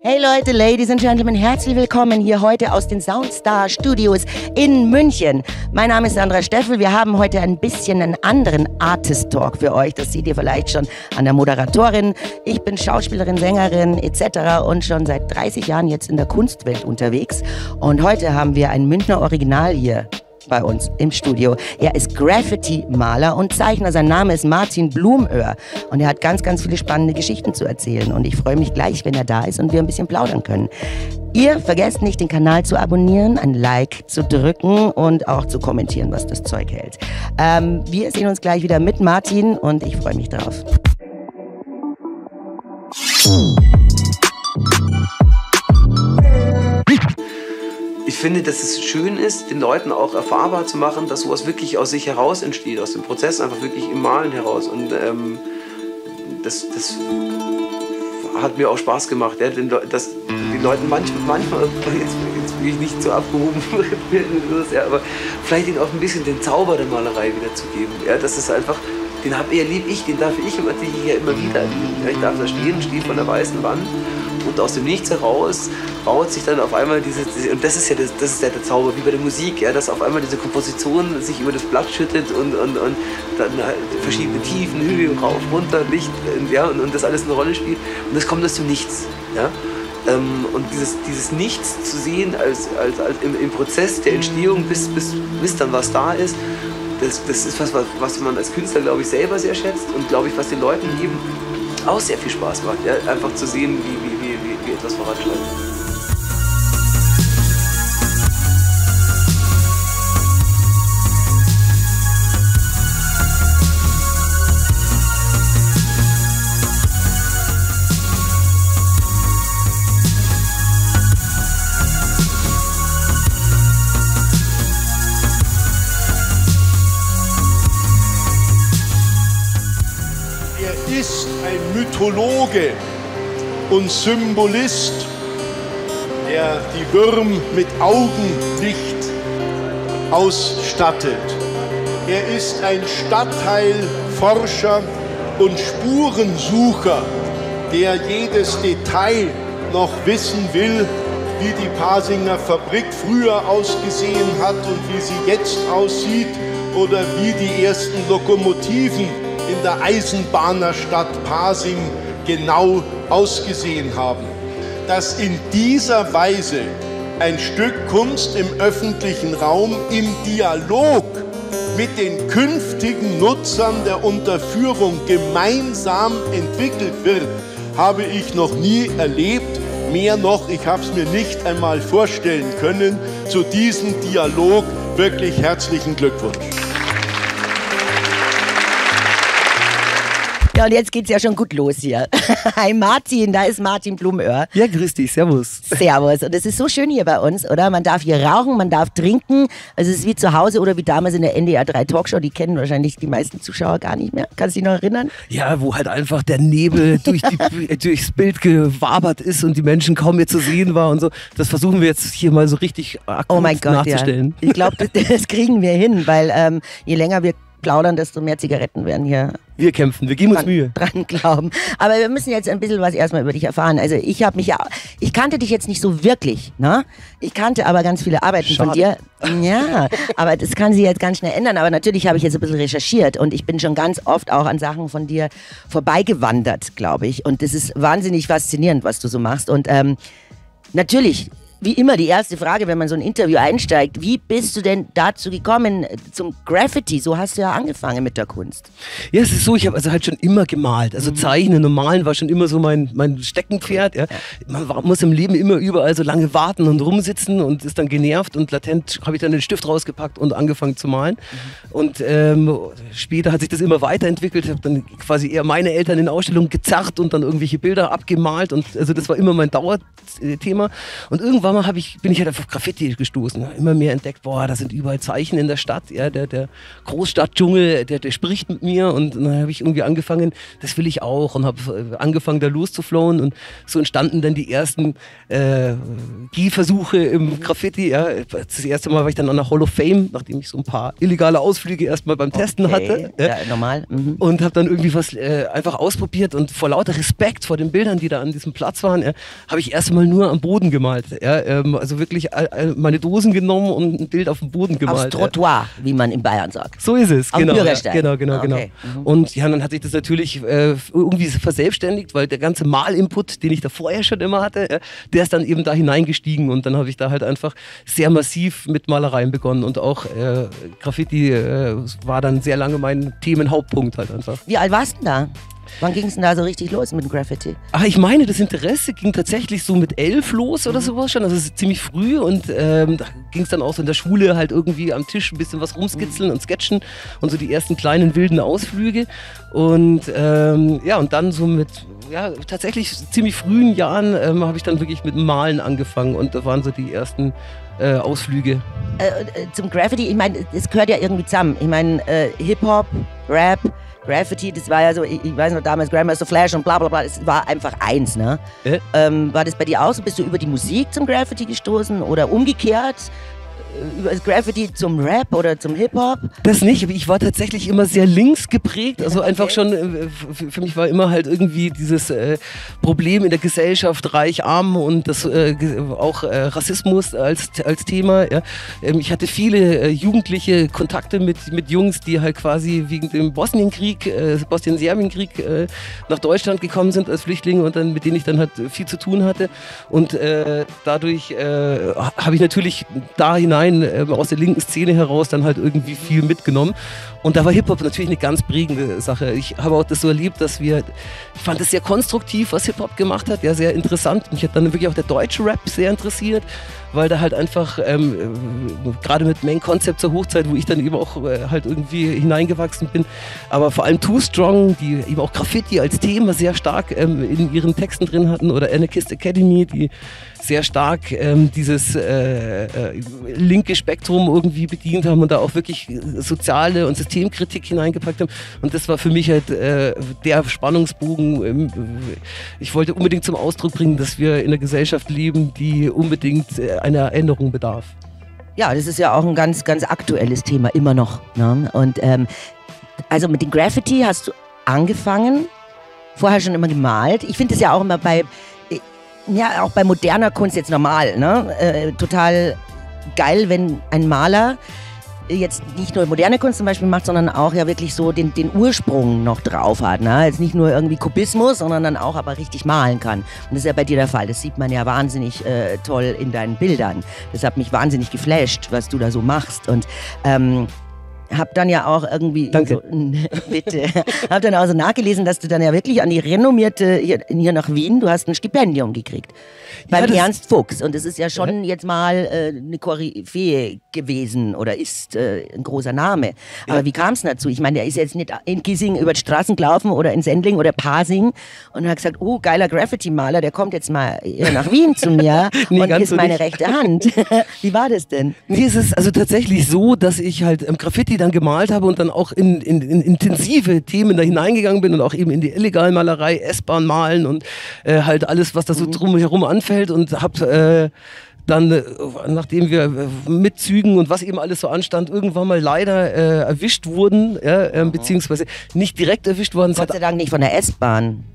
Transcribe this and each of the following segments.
Hey Leute, Ladies and Gentlemen, herzlich willkommen hier heute aus den Soundstar Studios in München. Mein Name ist Sandra Steffel. Wir haben heute ein bisschen einen anderen Artist Talk für euch. Das seht ihr vielleicht schon an der Moderatorin. Ich bin Schauspielerin, Sängerin etc. und schon seit 30 Jahren jetzt in der Kunstwelt unterwegs. Und heute haben wir ein Münchner Original hier bei uns im Studio. Er ist Graffiti-Maler und Zeichner. Sein Name ist Martin Blumöhr. Und er hat ganz, ganz viele spannende Geschichten zu erzählen. Und ich freue mich gleich, wenn er da ist und wir ein bisschen plaudern können. Ihr vergesst nicht, den Kanal zu abonnieren, ein Like zu drücken und auch zu kommentieren, was das Zeug hält. Wir sehen uns gleich wieder mit Martin und ich freue mich drauf. Ich finde, dass es schön ist, den Leuten auch erfahrbar zu machen, dass sowas wirklich aus sich heraus entsteht, aus dem Prozess einfach wirklich im Malen heraus. Und das hat mir auch Spaß gemacht, ja, dass die Leute manchmal jetzt will ich nicht so abgehoben werden, aber vielleicht ihnen auch ein bisschen den Zauber der Malerei wiederzugeben. Ja, das ist einfach, den erlebe ich, den darf ich hier immer wieder erleben. Ja, ich darf da stehe vor der weißen Wand. Und aus dem Nichts heraus baut sich dann auf einmal und das ist ja der Zauber, wie bei der Musik, ja, dass auf einmal diese Komposition sich über das Blatt schüttet und dann halt verschiedene Tiefen, Höhe, rauf, runter, Licht, ja, und das alles eine Rolle spielt. Und das kommt aus dem Nichts. Ja? Und dieses Nichts zu sehen als im Prozess der Entstehung, bis dann was da ist, das ist was man als Künstler, glaube ich, selber sehr schätzt und, glaube ich, was den Leuten eben auch sehr viel Spaß macht, ja? Einfach zu sehen, wie etwas voranschreitet. Er ist ein Mythologe und Symbolist, der die Würm mit Augenlicht ausstattet. Er ist ein Stadtteilforscher und Spurensucher, der jedes Detail noch wissen will, wie die Pasinger Fabrik früher ausgesehen hat und wie sie jetzt aussieht oder wie die ersten Lokomotiven in der Eisenbahnerstadt Pasing genau ausgesehen haben. Dass in dieser Weise ein Stück Kunst im öffentlichen Raum im Dialog mit den künftigen Nutzern der Unterführung gemeinsam entwickelt wird, habe ich noch nie erlebt. Mehr noch, ich habe es mir nicht einmal vorstellen können. Zu diesem Dialog wirklich herzlichen Glückwunsch. Ja, und jetzt geht's ja schon gut los hier. Hi Martin, da ist Martin Blumöhr. Ja, grüß dich, servus. Servus. Und es ist so schön hier bei uns, oder? Man darf hier rauchen, man darf trinken. Also es ist wie zu Hause oder wie damals in der NDR 3 Talkshow. Die kennen wahrscheinlich die meisten Zuschauer gar nicht mehr. Kannst du dich noch erinnern? Ja, wo halt einfach der Nebel durchs Bild gewabert ist und die Menschen kaum mehr zu sehen war und so. Das versuchen wir jetzt hier mal so richtig akut nachzustellen. Ja. Ich glaube, das kriegen wir hin, weil je länger wir plaudern, desto mehr Zigaretten werden hier. Wir kämpfen, wir geben uns Mühe. Dran glauben. Aber wir müssen jetzt ein bisschen was erstmal über dich erfahren. Also ich kannte dich jetzt nicht so wirklich, ne? Ich kannte aber ganz viele Arbeiten von dir. Ja, aber das kann sich jetzt ganz schnell ändern. Aber natürlich habe ich jetzt ein bisschen recherchiert und ich bin schon ganz oft auch an Sachen von dir vorbeigewandert, glaube ich. Und das ist wahnsinnig faszinierend, was du so machst. Und natürlich, wie immer die erste Frage, wenn man so ein Interview einsteigt, wie bist du denn dazu gekommen zum Graffiti? So hast du ja angefangen mit der Kunst. Ja, es ist so, ich habe also halt schon immer gemalt. Also Zeichnen und Malen war schon immer so mein Steckenpferd. Ja. Man muss im Leben immer überall so lange warten und rumsitzen und ist dann genervt und latent habe ich dann den Stift rausgepackt und angefangen zu malen. Und später hat sich das immer weiterentwickelt. Ich habe dann quasi eher meine Eltern in Ausstellungen gezerrt und dann irgendwelche Bilder abgemalt und also das war immer mein Dauerthema. Und irgendwann irgendwann mal bin ich halt auf Graffiti gestoßen, immer mehr entdeckt, boah, da sind überall Zeichen in der Stadt, ja, der Großstadtdschungel, der spricht mit mir und dann habe ich irgendwie angefangen, das will ich auch und habe angefangen da loszuflowen und so entstanden dann die ersten Gehversuche im Graffiti, ja. Das erste Mal war ich dann an der Hall of Fame, nachdem ich so ein paar illegale Ausflüge erstmal beim Testen hatte. Ja, normal. Mhm. Und habe dann irgendwie was einfach ausprobiert und vor lauter Respekt vor den Bildern, die da an diesem Platz waren, habe ich erstmal nur am Boden gemalt. Ja, also wirklich meine Dosen genommen und ein Bild auf dem Boden gemalt. Aufs Trottoir, wie man in Bayern sagt. So ist es, auf genau. Bürgersteig. Genau. Okay. Und ja, dann hat sich das natürlich irgendwie verselbstständigt, weil der ganze Malinput, den ich da vorher schon immer hatte, der ist dann eben da hineingestiegen und dann habe ich da halt einfach sehr massiv mit Malereien begonnen und auch Graffiti war dann sehr lange mein Themenhauptpunkt halt einfach. Wie alt warst du denn da? Wann ging es denn da so richtig los mit dem Graffiti? Ach, ich meine, das Interesse ging tatsächlich so mit 11 los oder sowas schon, also ziemlich früh und da ging es dann auch so in der Schule halt irgendwie am Tisch ein bisschen was rumskizzeln und sketchen und so die ersten kleinen wilden Ausflüge und und dann so mit tatsächlich ziemlich frühen Jahren habe ich dann wirklich mit dem Malen angefangen und da waren so die ersten Ausflüge. Zum Graffiti, ich meine, es gehört ja irgendwie zusammen. Ich meine, Hip-Hop, Rap, Graffiti, das war ja so, ich weiß noch damals, Grandmaster Flash und bla bla bla, es war einfach eins, ne? War das bei dir auch so? Bist du über die Musik zum Graffiti gestoßen oder umgekehrt? Über das Graffiti zum Rap oder zum Hip-Hop? Das nicht, aber ich war tatsächlich immer sehr links geprägt, also einfach schon, für mich war immer halt irgendwie dieses Problem in der Gesellschaft, reich, arm und das auch Rassismus als Thema. Ja. Ich hatte viele jugendliche Kontakte mit Jungs, die halt quasi wegen dem Bosnien-Serbien-Krieg nach Deutschland gekommen sind als Flüchtlinge und dann mit denen ich dann halt viel zu tun hatte und dadurch habe ich natürlich da hinein aus der linken Szene heraus dann halt irgendwie viel mitgenommen. Und da war Hip-Hop natürlich eine ganz prägende Sache. Ich habe auch das so erlebt, ich fand es sehr konstruktiv, was Hip-Hop gemacht hat, ja, sehr interessant. Mich hat dann wirklich auch der deutsche Rap sehr interessiert, weil da halt einfach, gerade mit Main Concept zur Hochzeit, wo ich dann eben auch halt irgendwie hineingewachsen bin, aber vor allem Too Strong, die eben auch Graffiti als Thema sehr stark in ihren Texten drin hatten, oder Anarchist Academy, die sehr stark dieses linke Spektrum irgendwie bedient haben und da auch wirklich soziale und Systemkritik hineingepackt haben. Und das war für mich halt der Spannungsbogen. Ich wollte unbedingt zum Ausdruck bringen, dass wir in einer Gesellschaft leben, die unbedingt einer Änderung bedarf. Ja, das ist ja auch ein ganz, ganz aktuelles Thema, immer noch. Ne? Und also mit dem Graffiti hast du angefangen, vorher schon immer gemalt. Ich finde es ja auch immer auch bei moderner Kunst jetzt normal, ne? Total geil, wenn ein Maler jetzt nicht nur moderne Kunst zum Beispiel macht, sondern auch ja wirklich so den Ursprung noch drauf hat. Ne? Jetzt nicht nur irgendwie Kubismus, sondern dann auch aber richtig malen kann. Und das ist ja bei dir der Fall. Das sieht man ja wahnsinnig toll in deinen Bildern. Das hat mich wahnsinnig geflasht, was du da so machst. Und hab dann ja auch irgendwie Danke. Bitte. Hab dann auch so nachgelesen, dass du dann ja wirklich an die renommierte hier nach Wien, du hast ein Stipendium gekriegt. Beim Ernst Fuchs. Und das ist ja schon jetzt mal eine Koryphäe gewesen oder ist ein großer Name. Aber wie kam es dazu? Ich meine, der ist jetzt nicht in Giesing über die Straßen gelaufen oder in Sendling oder Pasing und hat gesagt, oh, geiler Graffiti-Maler, der kommt jetzt mal hier nach Wien zu mir und ist meine rechte Hand. Wie war das denn? Nee, es ist also tatsächlich so, dass ich halt Graffiti dann gemalt habe und dann auch in intensive Themen da hineingegangen bin und auch eben in die Illegalmalerei, S-Bahn malen und halt alles, was da so drumherum anfällt und habe dann, nachdem wir mit Zügen und was eben alles so anstand, irgendwann mal leider erwischt wurden, beziehungsweise nicht direkt erwischt worden. Gott sei Dank nicht von der S-Bahn.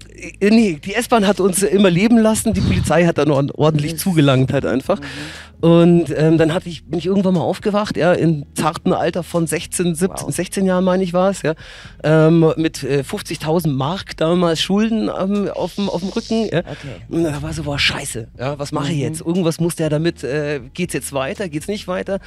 Nee, die S-Bahn hat uns immer leben lassen, die Polizei hat dann ordentlich zugelangt halt einfach. Und dann bin ich irgendwann mal aufgewacht, im zarten Alter von 16 Jahren, meine ich war es, mit 50.000 Mark damals Schulden auf dem Rücken. Ja. Okay. Und da war so, boah, scheiße, was mache ich jetzt? Irgendwas muss der damit, geht's jetzt weiter, geht's nicht weiter?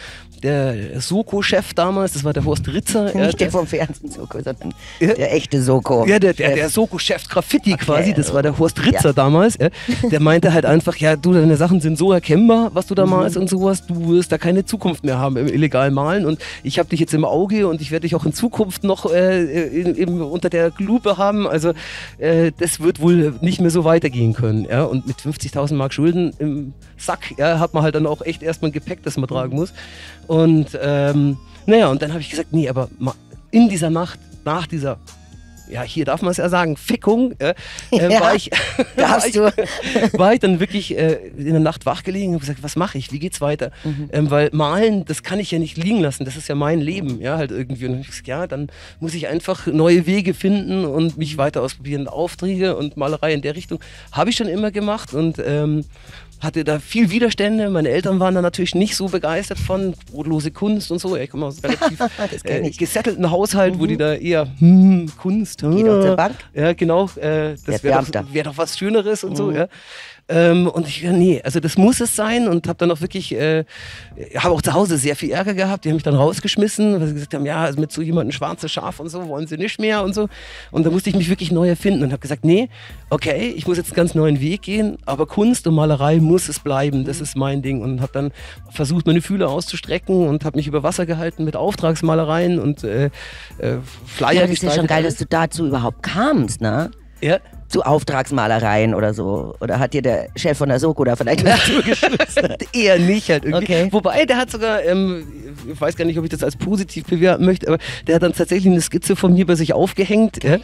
Der Soko-Chef damals, das war der Horst Ritzer. Nicht der vom Fernsehen Soko, sondern der echte Soko. Ja, der Soko-Chef Graffiti quasi, das war der Horst Ritzer damals, der meinte halt einfach, ja du, deine Sachen sind so erkennbar, was du da malst und sowas, du wirst da keine Zukunft mehr haben im illegalen Malen und ich habe dich jetzt im Auge und ich werde dich auch in Zukunft noch unter der Lupe haben, also das wird wohl nicht mehr so weitergehen können. Ja? Und mit 50.000 Mark Schulden im Sack hat man halt dann auch echt erstmal ein Gepäck, das man tragen muss. Und naja, und dann habe ich gesagt, nee, aber in dieser Nacht, nach dieser, ja, hier darf man es ja sagen, Fickung, war ich dann wirklich in der Nacht wach gelegen und habe gesagt, was mache ich, wie geht's weiter? Weil malen, das kann ich ja nicht liegen lassen, das ist ja mein Leben, ja, halt irgendwie. Und dann habe ich gesagt, ja, dann muss ich einfach neue Wege finden und mich weiter ausprobieren. Aufträge und Malerei in der Richtung habe ich schon immer gemacht und hatte da viel Widerstände. Meine Eltern waren da natürlich nicht so begeistert von brotlose Kunst und so. Ich komme aus einem relativ gesettelten Haushalt, wo die da eher Kunst. Geht doch zur Bank. Ja, genau. Das wäre doch was Schöneres und so. Ja. Und ich, nee, also das muss es sein und habe dann auch wirklich, habe auch zu Hause sehr viel Ärger gehabt. Die haben mich dann rausgeschmissen, weil sie gesagt haben, ja, also mit so jemandem schwarzes Schaf und so wollen sie nicht mehr und so. Und da musste ich mich wirklich neu erfinden und habe gesagt, nee, okay, ich muss jetzt einen ganz neuen Weg gehen, aber Kunst und Malerei muss es bleiben, das ist mein Ding. Und habe dann versucht, meine Fühler auszustrecken und habe mich über Wasser gehalten mit Auftragsmalereien und Flyer gestaltet. Ja, das ist ja schon geil, dass du dazu überhaupt kamst, ne? Ja. Zu Auftragsmalereien oder so. Oder hat dir der Chef von der Soko da vielleicht was zugeschlüsselt? Eher nicht halt irgendwie. Okay. Wobei, der hat sogar, ich weiß gar nicht, ob ich das als positiv bewerten möchte, aber der hat dann tatsächlich eine Skizze von mir bei sich aufgehängt. Ja.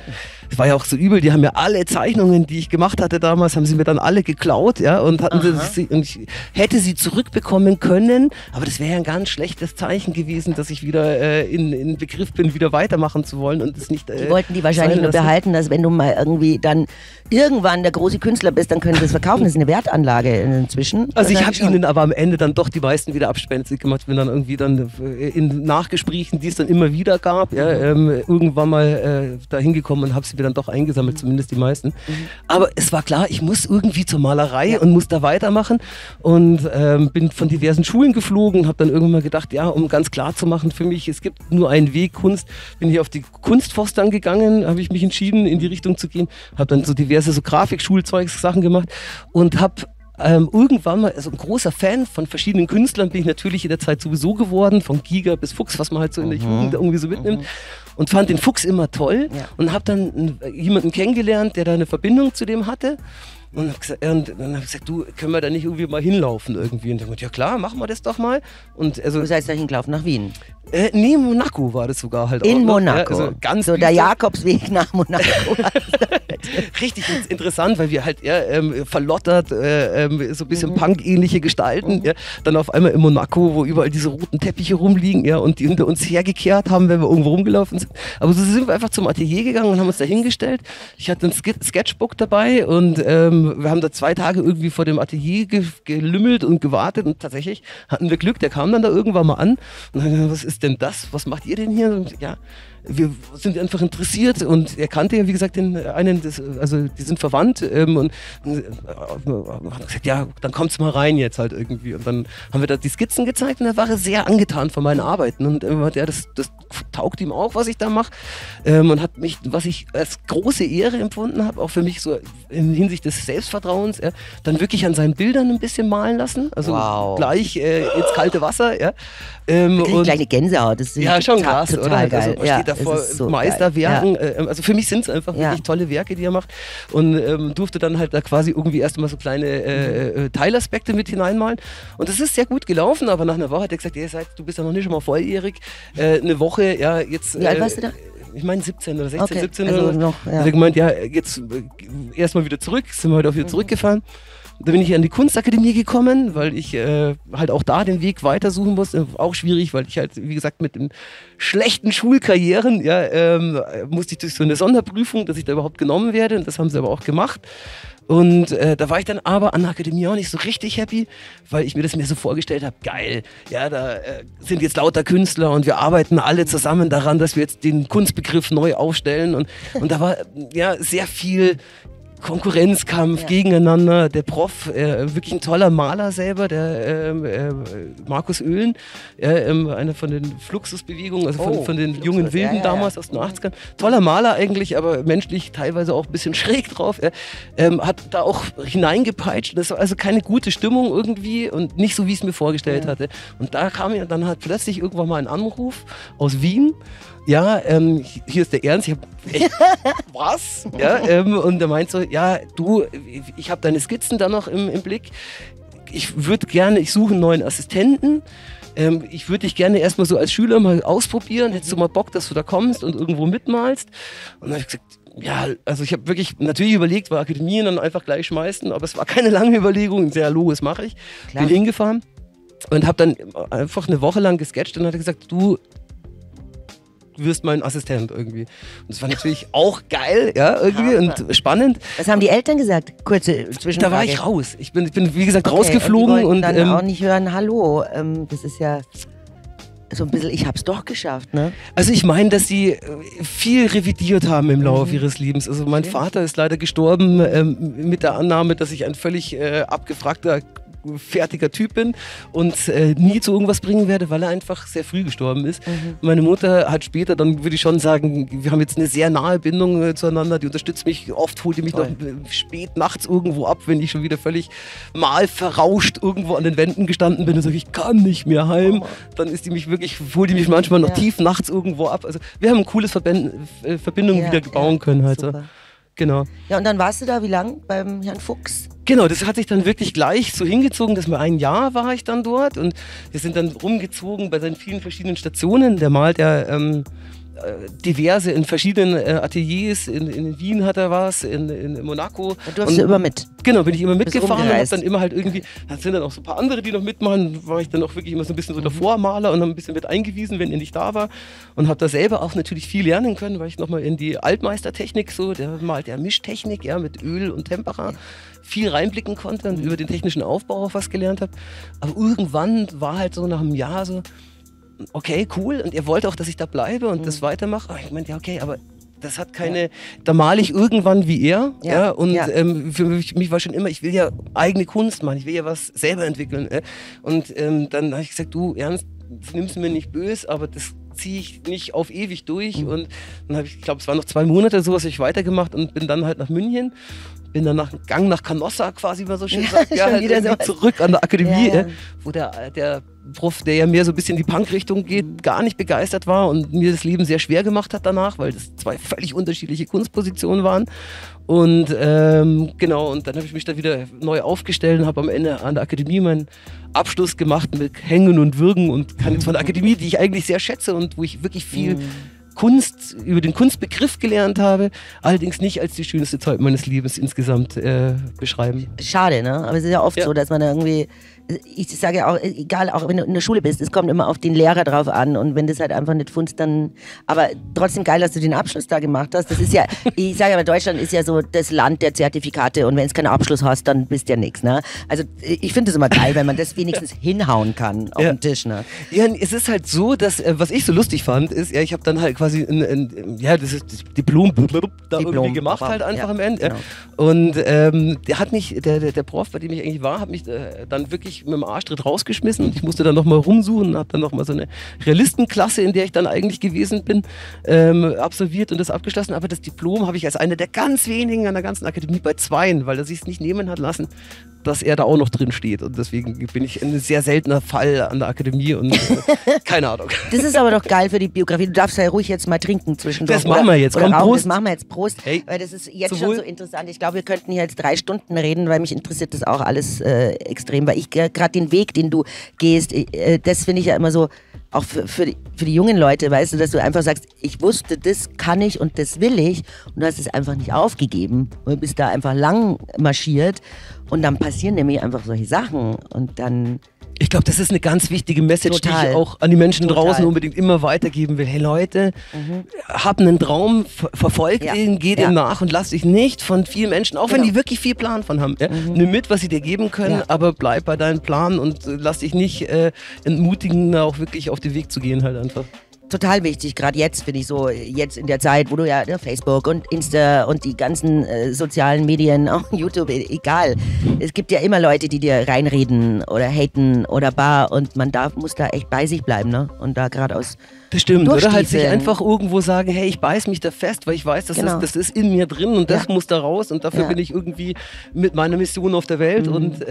Das war ja auch so übel, die haben ja alle Zeichnungen, die ich gemacht hatte damals, haben sie mir dann alle geklaut, ja, und und ich hätte sie zurückbekommen können, aber das wäre ja ein ganz schlechtes Zeichen gewesen, dass ich wieder in Begriff bin, wieder weitermachen zu wollen und es nicht. Die wollten die wahrscheinlich nur behalten, dass wenn du mal irgendwie dann irgendwann der große Künstler bist, dann können sie es verkaufen. Das ist eine Wertanlage inzwischen. Also ich habe ihnen aber am Ende dann doch die meisten wieder abspenstig gemacht, bin dann irgendwie dann in Nachgesprächen, die es dann immer wieder gab, irgendwann mal da hingekommen und habe sie mir dann doch eingesammelt, zumindest die meisten. Aber es war klar, ich muss irgendwie zur Malerei und muss da weitermachen und bin von diversen Schulen geflogen, habe dann irgendwann mal gedacht, ja, um ganz klar zu machen für mich, es gibt nur einen Weg, Kunst, bin hier auf die Kunstforst dann gegangen, habe ich mich entschieden, in die Richtung zu gehen, habe dann so diverse so Grafik-Schulzeugs-Sachen gemacht und habe irgendwann mal, also ein großer Fan von verschiedenen Künstlern bin ich natürlich in der Zeit sowieso geworden, von Giga bis Fuchs, was man halt so in der Jugend irgendwie so mitnimmt und fand den Fuchs immer toll und habe dann jemanden kennengelernt, der da eine Verbindung zu dem hatte. Und dann habe ich gesagt, du, können wir da nicht irgendwie mal hinlaufen irgendwie? Und dann gesagt, ja klar, machen wir das doch mal. Und also, du seid da hingelaufen nach Wien? Nee, Monaco war das sogar halt in auch. In Monaco? Ja, also ganz so der Jakobsweg nach Monaco. Richtig interessant, weil wir halt verlottert, so ein bisschen Punk-ähnliche Gestalten, dann auf einmal in Monaco, wo überall diese roten Teppiche rumliegen, und die hinter uns hergekehrt haben, wenn wir irgendwo rumgelaufen sind. Aber so sind wir einfach zum Atelier gegangen und haben uns da hingestellt. Ich hatte ein Sketchbook dabei und wir haben da 2 Tage irgendwie vor dem Atelier gelümmelt und gewartet und tatsächlich hatten wir Glück, der kam dann da irgendwann mal an und dann gesagt, was ist denn das? Was macht ihr denn hier? Und ja, wir sind einfach interessiert und er kannte ja, wie gesagt, also die sind verwandt und hat gesagt, ja, dann kommt's mal rein jetzt halt irgendwie. Und dann haben wir da die Skizzen gezeigt und er war sehr angetan von meinen Arbeiten und ja, das taugt ihm auch, was ich da mache und hat mich, was ich als große Ehre empfunden habe, auch für mich so in Hinsicht des Selbstvertrauens, dann wirklich an seinen Bildern ein bisschen malen lassen, also gleich ins kalte Wasser. Ja. Und gleich eine Gänsehaut, das ist ja schon krass, total oder? geil. Also man steht da vor so Meisterwerken, also für mich sind es einfach wirklich tolle Werke, die er macht und durfte dann halt da quasi irgendwie erst mal so kleine Teilaspekte mit hineinmalen und das ist sehr gut gelaufen, aber nach einer Woche hat er gesagt, du bist ja noch nicht schon mal volljährig, eine Woche, jetzt... Wie alt warst du da? Ich meine 17 oder 16, okay. 17 also oder so. noch, Hat er gemeint, jetzt erstmal wieder zurück, sind wir heute auch wieder zurückgefahren. Da bin ich an die Kunstakademie gekommen, weil ich halt auch da den Weg weitersuchen musste. Auch schwierig, weil ich halt, wie gesagt, mit den schlechten Schulkarrieren, musste ich durch so eine Sonderprüfung, dass ich da überhaupt genommen werde. Und das haben sie aber auch gemacht. Und da war ich dann aber an der Akademie auch nicht so richtig happy, weil ich mir das so vorgestellt habe, geil, da sind jetzt lauter Künstler und wir arbeiten alle zusammen daran, dass wir jetzt den Kunstbegriff neu aufstellen. Und da war sehr viel Konkurrenzkampf gegeneinander. Der Prof, wirklich ein toller Maler selber, der Markus Oehlen, einer von den Fluxusbewegungen, also von den jungen Wilden damals aus den 80ern. Toller Maler eigentlich, aber menschlich teilweise auch ein bisschen schräg drauf. Hat da auch hineingepeitscht. Das war also keine gute Stimmung irgendwie und nicht so, wie ich es mir vorgestellt hatte. Und da kam ja dann halt plötzlich irgendwann mal ein Anruf aus Wien. Ja, hier ist der Ernst, ich hab was? Ja, und er meint so, ja, du, ich habe deine Skizzen da noch im Blick. Ich suche einen neuen Assistenten. Ich würde dich gerne erstmal so als Schüler mal ausprobieren. Hättest du mal Bock, dass du da kommst und irgendwo mitmalst? Und dann habe ich gesagt, ja, also ich habe wirklich natürlich überlegt, war Akademie dann einfach gleich schmeißen, aber es war keine lange Überlegung. Sehr logisch, mache ich. Klar. Bin hingefahren und habe dann einfach eine Woche lang gesketcht und hat gesagt, du wirst mein Assistent irgendwie. Und das war natürlich auch geil, ja, irgendwie und spannend. Was haben die Eltern gesagt? Kurze Zwischenfrage. Da war ich raus. Ich bin wie gesagt, rausgeflogen. Und dann auch nicht hören, hallo, das ist ja so ein bisschen, ich hab's doch geschafft, ne? Also ich meine, dass sie viel revidiert haben im Laufe ihres Lebens. Also mein Vater ist leider gestorben mit der Annahme, dass ich ein völlig abgefragter fertiger Typ bin und nie zu irgendwas bringen werde, weil er einfach sehr früh gestorben ist. Meine Mutter hat später, dann würde ich schon sagen, wir haben jetzt eine sehr nahe Bindung zueinander, die unterstützt mich, oft holt die mich noch spät nachts irgendwo ab, wenn ich schon wieder völlig mal verrauscht irgendwo an den Wänden gestanden bin und sage, ich kann nicht mehr heim, dann ist die mich wirklich, holt die mich manchmal noch tief nachts irgendwo ab. Also wir haben ein cooles Verbindung wieder bauen können halt. So. Genau. Ja, und dann warst du da wie lang beim Herrn Fuchs? Genau, das hat sich dann wirklich gleich so hingezogen, dass mir ein Jahr war ich dann dort und wir sind dann rumgezogen bei seinen vielen verschiedenen Stationen. Der malt ja diverse in verschiedenen Ateliers, in Wien hat er was, in Monaco. Und du hast ja immer mit? Genau, bin ich immer mitgefahren und hab dann immer halt irgendwie, da sind dann auch so ein paar andere, die noch mitmachen, war ich dann auch wirklich immer so ein bisschen so der Vormaler und habe ein bisschen mit eingewiesen, wenn er nicht da war und habe da selber auch natürlich viel lernen können, weil ich nochmal in die Altmeistertechnik so, der malt ja Mischtechnik, ja, mit Öl und Tempera, viel reinblicken konnte und über den technischen Aufbau auch was gelernt habe. Aber irgendwann war halt so nach einem Jahr so, okay, cool. Und er wollte auch, dass ich da bleibe und das weitermache. Aber ich meinte, ja, okay, aber das hat keine, da male ich irgendwann wie er. Ja, und für mich war schon immer, ich will ja eigene Kunst machen, ich will ja was selber entwickeln. Und dann habe ich gesagt, du Ernst, das nimmst du mir nicht böse, aber das ziehe ich nicht auf ewig durch. Und dann habe ich glaube, es waren noch 2 Monate, sowas habe ich weitergemacht und bin dann halt nach München. Bin dann nach Gang nach Canossa quasi mal so schön gesagt, halt wieder so zurück an der Akademie, wo der Prof, der ja mehr so ein bisschen in die Punk-Richtung geht, gar nicht begeistert war und mir das Leben sehr schwer gemacht hat danach, weil das 2 völlig unterschiedliche Kunstpositionen waren. Und genau, und dann habe ich mich da wieder neu aufgestellt und habe am Ende an der Akademie meinen Abschluss gemacht mit Hängen und Würgen und kann jetzt von der Akademie, die ich eigentlich sehr schätze und wo ich wirklich viel Kunst, über den Kunstbegriff gelernt habe, allerdings nicht als die schönste Zeit meines Lebens insgesamt beschreiben. Schade, ne? Aber es ist ja oft so, dass man da irgendwie, ich sage ja auch, egal, auch wenn du in der Schule bist, es kommt immer auf den Lehrer drauf an und wenn das halt einfach nicht funzt, dann, aber trotzdem geil, dass du den Abschluss da gemacht hast. Das ist ja, ich sage aber, Deutschland ist ja so das Land der Zertifikate und wenn es keinen Abschluss hast, dann bist du ja nichts, ne? Also ich finde das immer geil, wenn man das wenigstens hinhauen kann auf den Tisch, ne? Ja, es ist halt so, dass, was ich so lustig fand, ist, ja, ich habe dann halt quasi das ist das Diplom da irgendwie gemacht halt einfach am Ende. Genau. Und der hat mich, der Prof, bei dem ich eigentlich war, hat mich dann wirklich mit dem Arschtritt rausgeschmissen und ich musste dann nochmal rumsuchen und habe dann nochmal so eine Realistenklasse, in der ich dann eigentlich gewesen bin, absolviert und das abgeschlossen. Aber das Diplom habe ich als einer der ganz wenigen an der ganzen Akademie bei 2, weil er sich es nicht nehmen hat lassen, dass er da auch noch drin steht. Und deswegen bin ich ein sehr seltener Fall an der Akademie und keine Ahnung. Das ist aber doch geil für die Biografie. Du darfst ja ruhig jetzt mal trinken zwischendurch. Das machen wir jetzt. Komm, Prost. Das machen wir jetzt. Prost. Hey, weil das ist jetzt schon so interessant. Ich glaube, wir könnten hier jetzt 3 Stunden reden, weil mich interessiert das auch alles extrem. Weil ich gerade den Weg, den du gehst, das finde ich ja immer so, auch für die jungen Leute, weißt du, dass du einfach sagst, ich wusste, das kann ich und das will ich und du hast es einfach nicht aufgegeben und bist da einfach lang marschiert und dann passieren nämlich einfach solche Sachen und dann... Ich glaube, das ist eine ganz wichtige Message, die ich auch an die Menschen draußen unbedingt immer weitergeben will. Hey Leute, habt einen Traum, verfolgt ihn, geht ihm nach und lasst dich nicht von vielen Menschen, auch wenn die wirklich viel Plan von haben, nimm mit, was sie dir geben können, aber bleib bei deinem Plan und lass dich nicht entmutigen, auch wirklich auf den Weg zu gehen halt einfach. total wichtig, gerade jetzt, finde ich so, jetzt in der Zeit, wo du ja Facebook und Insta und die ganzen sozialen Medien, auch YouTube, egal. Es gibt ja immer Leute, die dir reinreden oder haten oder und man muss da echt bei sich bleiben, ne? Und da gerade aus Das stimmt, oder halt sich einfach irgendwo sagen, hey, ich beiß mich da fest, weil ich weiß, das ist in mir drin und das muss da raus und dafür bin ich irgendwie mit meiner Mission auf der Welt und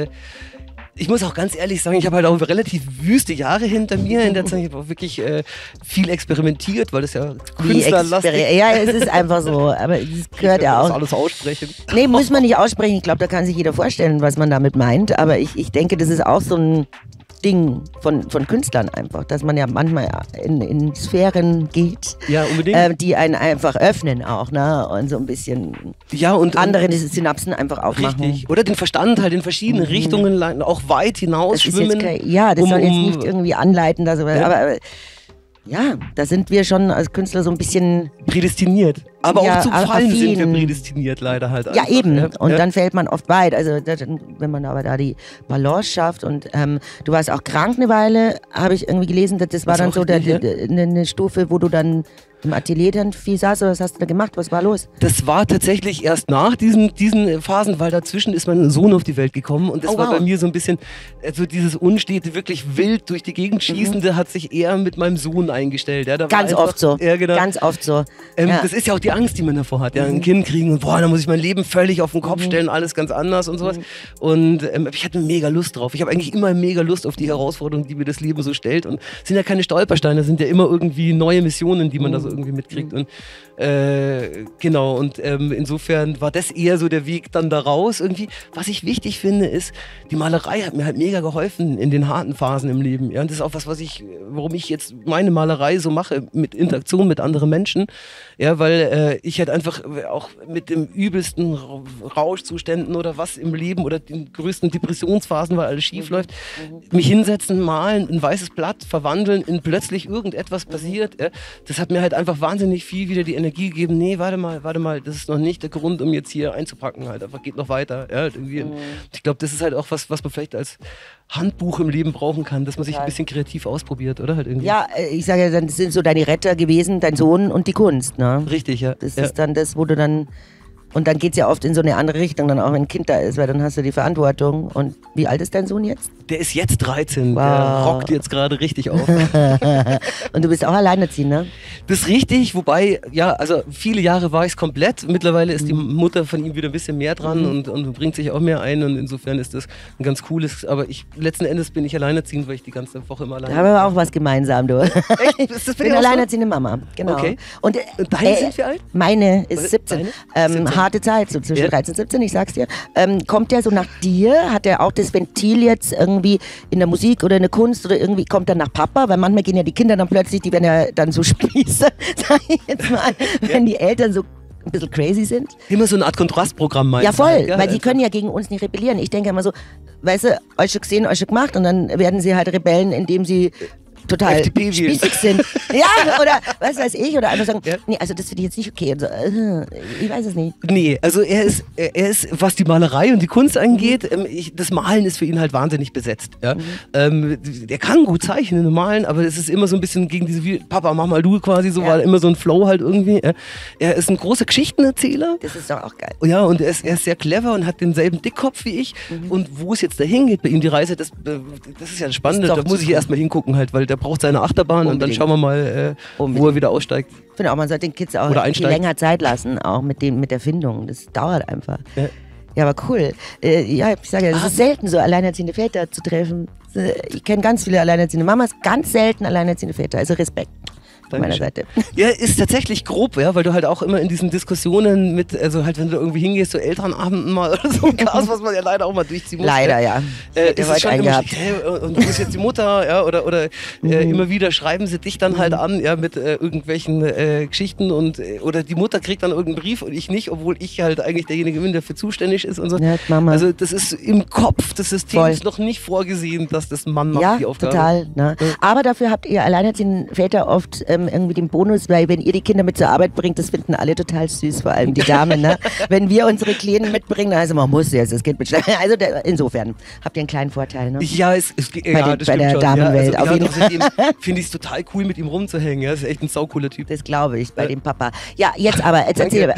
ich muss auch ganz ehrlich sagen, ich habe halt auch relativ wüste Jahre hinter mir in der Zeit. Ich habe auch wirklich viel experimentiert, weil das ja künstlerlastig ist. Ja, es ist einfach so, aber es gehört ja auch. Das alles aussprechen. Nee, muss man nicht aussprechen. Ich glaube, da kann sich jeder vorstellen, was man damit meint. Aber ich denke, das ist auch so ein Ding von Künstlern einfach, dass man ja manchmal in Sphären geht, unbedingt. Die einen einfach öffnen auch, ne? Und so ein bisschen andere Synapsen einfach aufmachen. Richtig. Oder den Verstand halt in verschiedene Richtungen leiten, auch weit hinaus schwimmen. Das soll jetzt nicht irgendwie anleiten, aber ja, da sind wir schon als Künstler so ein bisschen prädestiniert. Aber auch zum Fallen affin. sind wir prädestiniert leider halt. Ja, eben. Und dann fällt man oft weit. Also wenn man aber da die Balance schafft und du warst auch krank eine Weile, habe ich irgendwie gelesen, das war dann so eine Stufe, wo du dann im Atelier dann viel saß, oder was hast du da gemacht? Was war los? Das war tatsächlich erst nach diesen Phasen, weil dazwischen ist mein Sohn auf die Welt gekommen und das war bei mir so ein bisschen, also dieses unstete, wirklich wild durch die Gegend schießende hat sich eher mit meinem Sohn eingestellt. Ja, ganz oft so. Ja, genau. Ganz oft so. Das ist ja auch die Angst, die man davor hat. Ja, ein Kind kriegen und da muss ich mein Leben völlig auf den Kopf stellen, alles ganz anders und sowas. Und ich hatte mega Lust drauf. Ich habe eigentlich immer mega Lust auf die Herausforderungen, die mir das Leben so stellt. Und es sind ja keine Stolpersteine, sind ja immer irgendwie neue Missionen, die man da so irgendwie mitkriegt. Und genau, und insofern war das eher so der Weg dann da raus. Irgendwie, was ich wichtig finde, ist, die Malerei hat mir halt mega geholfen in den harten Phasen im Leben. Ja, und das ist auch was, warum ich jetzt meine Malerei so mache, mit Interaktion mit anderen Menschen. Ja, weil ich halt einfach auch mit dem übelsten Rauschzuständen oder was im Leben oder den größten Depressionsphasen, weil alles schief läuft, mich hinsetzen, malen, ein weißes Blatt verwandeln in plötzlich irgendetwas passiert. Ja, das hat mir halt einfach wahnsinnig viel wieder die Energie gegeben. Nee, warte mal, das ist noch nicht der Grund, um jetzt hier einzupacken. Halt, einfach geht noch weiter. Ja, irgendwie. Ich glaube, das ist halt auch was man vielleicht als Handbuch im Leben brauchen kann, dass man sich ein bisschen kreativ ausprobiert, oder? Halt irgendwie. Ja, ich sage ja, dann sind so deine Retter gewesen, dein Sohn und die Kunst, ne? Richtig, ja. Das ist dann das, wo du dann... Und dann geht es ja oft in so eine andere Richtung, dann auch wenn ein Kind da ist, weil dann hast du die Verantwortung. Und wie alt ist dein Sohn jetzt? Der ist jetzt 13, der rockt jetzt gerade richtig auf. Und du bist auch alleinerziehend, ne? Das ist richtig, wobei, ja, also viele Jahre war ich es komplett. Mittlerweile ist die Mutter von ihm wieder ein bisschen mehr dran und bringt sich auch mehr ein und insofern ist das ein ganz cooles, aber letzten Endes bin ich alleinerziehend, weil ich die ganze Woche immer alleine bin. Da haben wir auch was gemeinsam, du. Echt? Ist das ich bin alleinerziehende Mama, genau. Okay. Und deine sind wie alt? Meine ist 17. 17. Harte Zeit, so zwischen 13 und 17, ich sag's dir. Kommt der so nach dir? Hat er auch das Ventil jetzt irgendwie in der Musik oder in der Kunst oder irgendwie kommt er nach Papa? Weil manchmal gehen ja die Kinder dann plötzlich, die werden ja dann so Spießer, sag ich jetzt mal, wenn die Eltern so ein bisschen crazy sind. Immer so eine Art Kontrastprogramm meinst du? Ja, voll, weil die können ja gegen uns nicht rebellieren. Ich denke immer so, weißt du, euch schon gesehen, euch schon gemacht und dann werden sie halt Rebellen, indem sie total FDP spießig sind. Ja, oder was weiß ich, oder einfach sagen, nee, also das finde ich jetzt nicht okay. Und so, ich weiß es nicht. Nee, also er ist, was die Malerei und die Kunst angeht, das Malen ist für ihn halt wahnsinnig besetzt. Ja? Der kann gut zeichnen und malen, aber es ist immer so ein bisschen gegen diese, Papa, mach mal du quasi, so war immer so ein Flow halt irgendwie. Ja? Er ist ein großer Geschichtenerzähler. Das ist doch auch geil. Ja, und er ist sehr clever und hat denselben Dickkopf wie ich. Und wo es jetzt dahin geht bei ihm, die Reise, das ist ja das Spannende, da muss ich erstmal hingucken halt, weil der braucht seine Achterbahn und dann schauen wir mal, wo er wieder aussteigt. Ich finde auch, man sollte den Kids auch länger Zeit lassen, auch mit der Findung. Das dauert einfach. Ja, aber cool. Ja, ich sage ja, es ist selten so, alleinerziehende Väter zu treffen. Ich kenne ganz viele alleinerziehende Mamas, ganz selten alleinerziehende Väter. Also Respekt. Von meiner Seite. Ja, ist tatsächlich grob, ja, weil du halt auch immer in diesen Diskussionen mit, also halt wenn du irgendwie hingehst, so Elternabenden mal oder so ein Chaos, was man ja leider auch mal durchziehen muss. Leider, ja. Ist es schon immer, und wo ist jetzt die Mutter, ja, oder immer wieder schreiben sie dich dann halt an, ja, mit irgendwelchen Geschichten und oder die Mutter kriegt dann irgendeinen Brief und ich nicht, obwohl ich halt eigentlich derjenige bin, der für zuständig ist und so. Ja, Mama. Also das ist im Kopf des Systems noch nicht vorgesehen, dass das ein Mann macht, die Aufgabe. Ja, total. Ne? Aber dafür habt ihr alleinerziehenden Väter oft irgendwie den Bonus, weil wenn ihr die Kinder mit zur Arbeit bringt, das finden alle total süß, vor allem die Damen. Ne? Wenn wir unsere Kleinen mitbringen, also man muss jetzt, das Kind mitschleppen. Also insofern habt ihr einen kleinen Vorteil. Ne? Ja, das bei stimmt der schon. Damenwelt. Ja, auf jeden Fall. Finde ich es total cool, mit ihm rumzuhängen. Ja, das ist echt ein saucooler Typ. Das glaube ich, bei dem Papa. Ja, jetzt erzähl.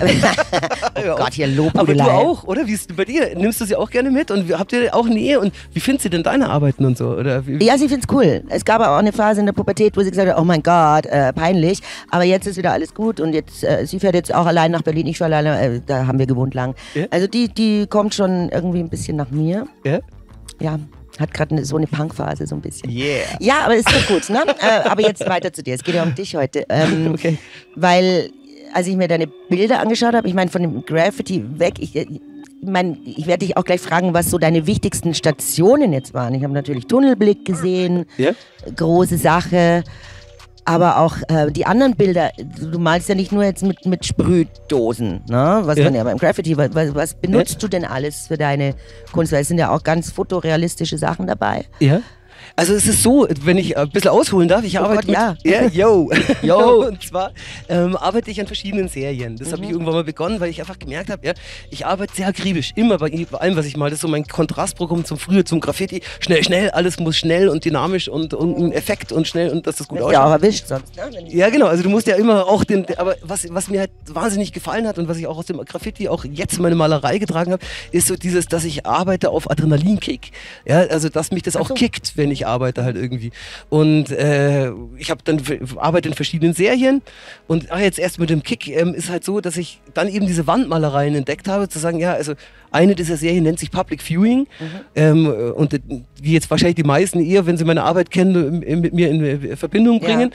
Oh Gott, hier Lobhudelei. Aber du auch, oder? Wie ist es bei dir? Nimmst du sie auch gerne mit? Und habt ihr auch Nähe? Und wie findest du denn deine Arbeiten und so? Oder wie? Ja, sie findet es cool. Es gab auch eine Phase in der Pubertät, wo sie gesagt hat, oh mein Gott, peinlich. Aber jetzt ist wieder alles gut und jetzt, sie fährt jetzt auch allein nach Berlin. Ich war alleine, da haben wir gewohnt lang. Ja? Also die kommt schon irgendwie ein bisschen nach mir. Ja? Ja. Hat gerade so eine Punkphase, so ein bisschen. Yeah. Ja, aber ist doch gut, ne? Aber jetzt weiter zu dir. Es geht ja um dich heute. Okay. Weil, als ich mir deine Bilder angeschaut habe, ich meine, von dem Graffiti weg, ich werde dich auch gleich fragen, was so deine wichtigsten Stationen jetzt waren. Ich habe natürlich Tunnelblick gesehen, Ja? große Sache. Aber auch die anderen Bilder, du malst ja nicht nur jetzt mit Sprühdosen, ne? Was man ja beim Graffiti, was benutzt du denn alles für deine Kunst? Weil es sind ja auch ganz fotorealistische Sachen dabei. Ja. Also es ist so, wenn ich ein bisschen ausholen darf, ich arbeite Gott, Und zwar arbeite ich an verschiedenen Serien. Das habe ich irgendwann mal begonnen, weil ich einfach gemerkt habe, ich arbeite sehr akribisch, immer bei allem, was ich mal. Das ist so mein Kontrastprogramm zum Graffiti. Schnell, alles muss schnell und dynamisch und ein Effekt und schnell und dass das gut aussieht. Ja, auch erwischt sonst. Ne? Ja, genau, also du musst ja immer auch aber was mir halt wahnsinnig gefallen hat und was ich auch aus dem Graffiti auch jetzt in meine Malerei getragen habe, ist so dieses, dass ich arbeite auf Adrenalinkick. Ja, also dass mich das auch kickt, wenn ich arbeite halt irgendwie. Und ich habe dann arbeite in verschiedenen Serien und jetzt erst mit dem Kick ist halt so, dass ich dann eben diese Wandmalereien entdeckt habe, zu sagen, ja, also eine dieser Serien nennt sich Public Viewing und die jetzt wahrscheinlich die meisten eher, wenn sie meine Arbeit kennen, mit mir in Verbindung bringen.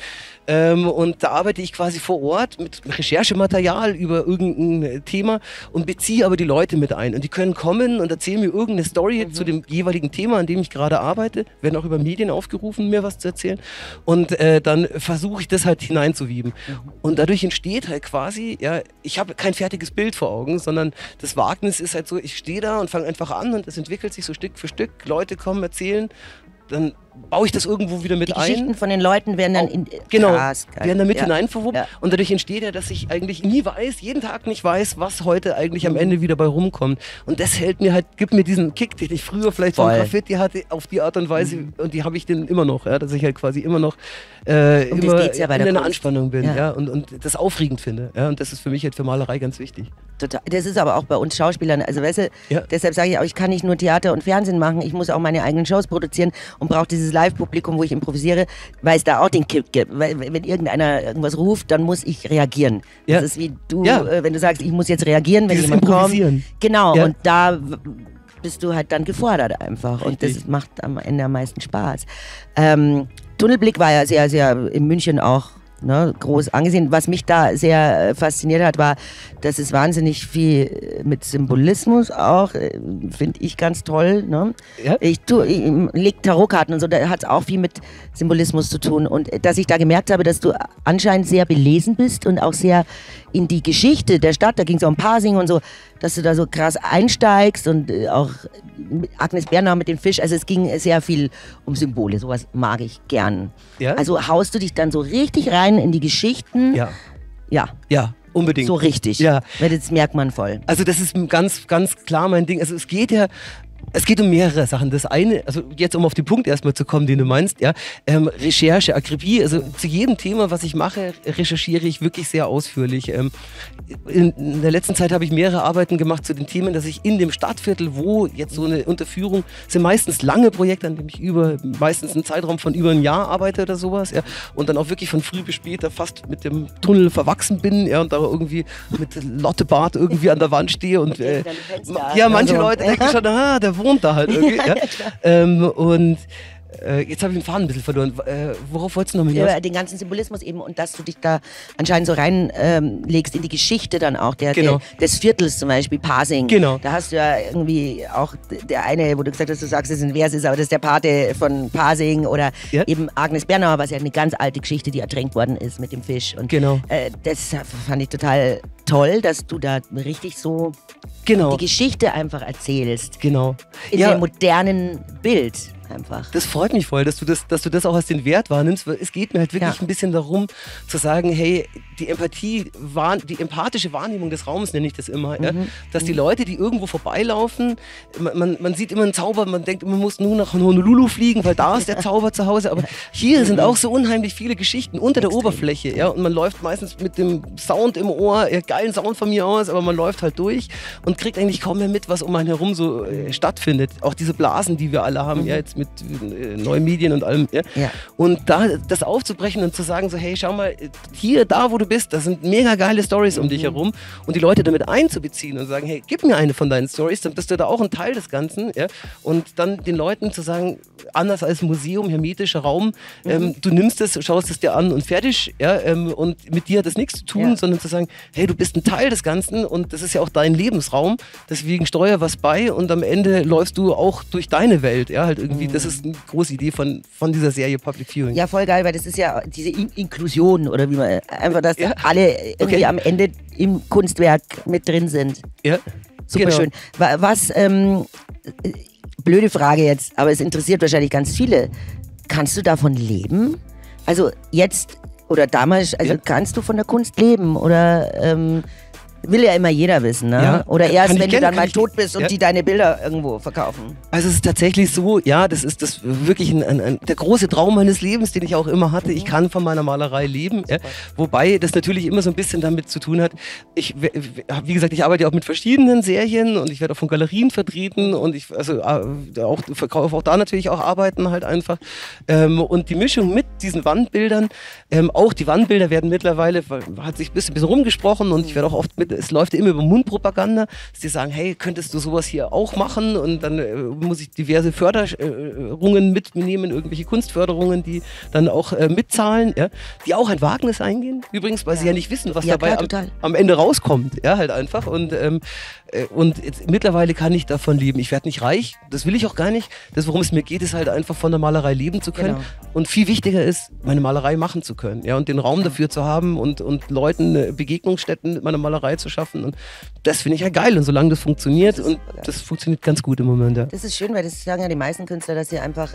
Und da arbeite ich quasi vor Ort mit Recherchematerial über irgendein Thema und beziehe aber die Leute mit ein. Und die können kommen und erzählen mir irgendeine Story zu dem jeweiligen Thema, an dem ich gerade arbeite, werden auch über Medien aufgerufen, mir was zu erzählen. Und dann versuche ich das halt hineinzuwieben. Und dadurch entsteht halt quasi, ich habe kein fertiges Bild vor Augen, sondern das Wagnis ist halt so, ich stehe da und fange einfach an und es entwickelt sich so Stück für Stück. Leute kommen, erzählen, dann baue ich das irgendwo wieder mit ein. Die Geschichten von den Leuten werden dann werden da mit hinein verwoben. Ja. Und dadurch entsteht ja, dass ich eigentlich nie weiß, jeden Tag nicht weiß, was heute eigentlich am Ende wieder bei rumkommt. Und das gibt mir diesen Kick, den ich früher vielleicht von Graffiti hatte, auf die Art und Weise, und die habe ich dann immer noch, dass ich halt quasi immer noch immer in einer Anspannung bin und das aufregend finde. Ja, und das ist für mich halt für Malerei ganz wichtig. Total. Das ist aber auch bei uns Schauspielern, also weißt du, deshalb sage ich auch, ich kann nicht nur Theater und Fernsehen machen, ich muss auch meine eigenen Shows produzieren und brauche dieses Live-Publikum, wo ich improvisiere, weil es da auch den Kick gibt. Weil, wenn irgendeiner irgendwas ruft, dann muss ich reagieren. Das ist wie du, wenn du sagst, ich muss jetzt reagieren, wenn jemand kommt. Genau, und da bist du halt dann gefordert einfach. Und das macht am Ende am meisten Spaß. Tunnelblick war ja sehr, sehr in München auch groß angesehen. Was mich da sehr fasziniert hat, war, dass es wahnsinnig viel mit Symbolismus auch, finde ich ganz toll. Ne? Ja? Ich leg Tarotkarten und so, da hat es auch viel mit Symbolismus zu tun. Und dass ich da gemerkt habe, dass du anscheinend sehr belesen bist und auch sehr in die Geschichte der Stadt, da ging es auch um Pasing und so, dass du da so krass einsteigst und auch Agnes Bernau mit dem Fisch, also es ging sehr viel um Symbole, sowas mag ich gern. Ja? Also haust du dich dann so richtig rein in die Geschichten? Ja, unbedingt. So richtig, weil das merkt man voll. Also das ist ganz, ganz klar mein Ding, also es geht um mehrere Sachen. Das eine, also jetzt um auf den Punkt erstmal zu kommen, den du meinst, Recherche, Akribie, also zu jedem Thema, was ich mache, recherchiere ich wirklich sehr ausführlich. In der letzten Zeit habe ich mehrere Arbeiten gemacht zu den Themen, dass ich in dem Stadtviertel, wo jetzt so eine Unterführung, sind meistens lange Projekte, an denen ich meistens einen Zeitraum von über ein Jahr arbeite oder sowas, und dann auch wirklich von früh bis später fast mit dem Tunnel verwachsen bin, und da irgendwie mit Lottebart irgendwie an der Wand stehe und manche Leute denken schon, der wohnt da halt irgendwie. Und jetzt habe ich den Faden ein bisschen verloren. Worauf wolltest du noch mit mir? Den ganzen Symbolismus eben und dass du dich da anscheinend so reinlegst in die Geschichte dann auch des Viertels zum Beispiel, Pasing. Genau. Da hast du ja irgendwie auch der eine, wo du gesagt hast, du sagst, es ein Vers ist, aber das ist der Pate von Pasing oder eben Agnes Bernauer, was ja eine ganz alte Geschichte, die ertränkt worden ist mit dem Fisch. Und das fand ich total toll, dass du da richtig so Genau. die Geschichte einfach erzählst. Genau. In dem modernen Bild einfach. Das freut mich voll, dass du das auch als den Wert wahrnimmst, weil es geht mir halt wirklich ein bisschen darum, zu sagen, hey, die empathische Wahrnehmung des Raums nenne ich das immer, ja? Dass die Leute, die irgendwo vorbeilaufen, man sieht immer einen Zauber, man denkt, man muss nur nach Honolulu fliegen, weil da ist der Zauber zu Hause, aber hier sind auch so unheimlich viele Geschichten unter der Oberfläche, ja? Und man läuft meistens mit dem Sound im Ohr, geilen Sound von mir aus, aber man läuft halt durch und kriegt eigentlich kaum mehr mit, was um einen herum so stattfindet. Auch diese Blasen, die wir alle haben, ja, jetzt mit neuen Medien und allem. Ja? Ja. Und da das aufzubrechen und zu sagen, so, hey, schau mal, hier, da, wo du bist, das sind mega geile Storys um dich herum und die Leute damit einzubeziehen und sagen, hey, gib mir eine von deinen Storys, dann bist du da auch ein Teil des Ganzen. Ja? Und dann den Leuten zu sagen, anders als Museum, hermetischer Raum, du nimmst es, schaust es dir an und fertig, ja? Und mit dir hat das nichts zu tun, sondern zu sagen, hey, du bist ein Teil des Ganzen und das ist ja auch dein Lebensraum, deswegen steuer was bei und am Ende läufst du auch durch deine Welt, ja, halt irgendwie, das ist eine große Idee von dieser Serie Public Viewing. Ja, voll geil, weil das ist ja diese Inklusion oder wie man, einfach, dass alle irgendwie am Ende im Kunstwerk mit drin sind. Ja, super genau. Schön. Was, blöde Frage jetzt, aber es interessiert wahrscheinlich ganz viele. Kannst du davon leben? Also jetzt oder damals, also kannst du von der Kunst leben oder will ja immer jeder wissen, ne? Ja, oder erst, wenn du dann mal ich tot bist und die deine Bilder irgendwo verkaufen. Also es ist tatsächlich so, ja, das ist das wirklich der große Traum meines Lebens, den ich auch immer hatte. Ich kann von meiner Malerei leben, ja? Wobei das natürlich immer so ein bisschen damit zu tun hat, wie gesagt, ich arbeite ja auch mit verschiedenen Serien und ich werde auch von Galerien vertreten und ich verkaufe auch da natürlich auch Arbeiten halt einfach. Und die Mischung mit diesen Wandbildern, auch die Wandbilder werden mittlerweile, hat sich ein bisschen rumgesprochen und ich werde auch oft es läuft immer über Mundpropaganda, dass die sagen, hey, könntest du sowas hier auch machen? Und dann muss ich diverse Förderungen mitnehmen, irgendwelche Kunstförderungen, die dann auch mitzahlen, ja, die auch ein Wagnis eingehen. Übrigens, weil sie ja nicht wissen, was dabei am Ende rauskommt. Ja, halt einfach. Und jetzt, mittlerweile kann ich davon leben. Ich werde nicht reich, das will ich auch gar nicht. Das, worum es mir geht, ist halt einfach von der Malerei leben zu können. Genau. Und viel wichtiger ist, meine Malerei machen zu können. Ja, und den Raum dafür zu haben und Leuten Begegnungsstätten mit meiner Malerei zu schaffen. Und das finde ich ja geil. Und solange das funktioniert, und das funktioniert ganz gut im Moment. Ja. Das ist schön, weil das sagen ja die meisten Künstler, dass sie einfach,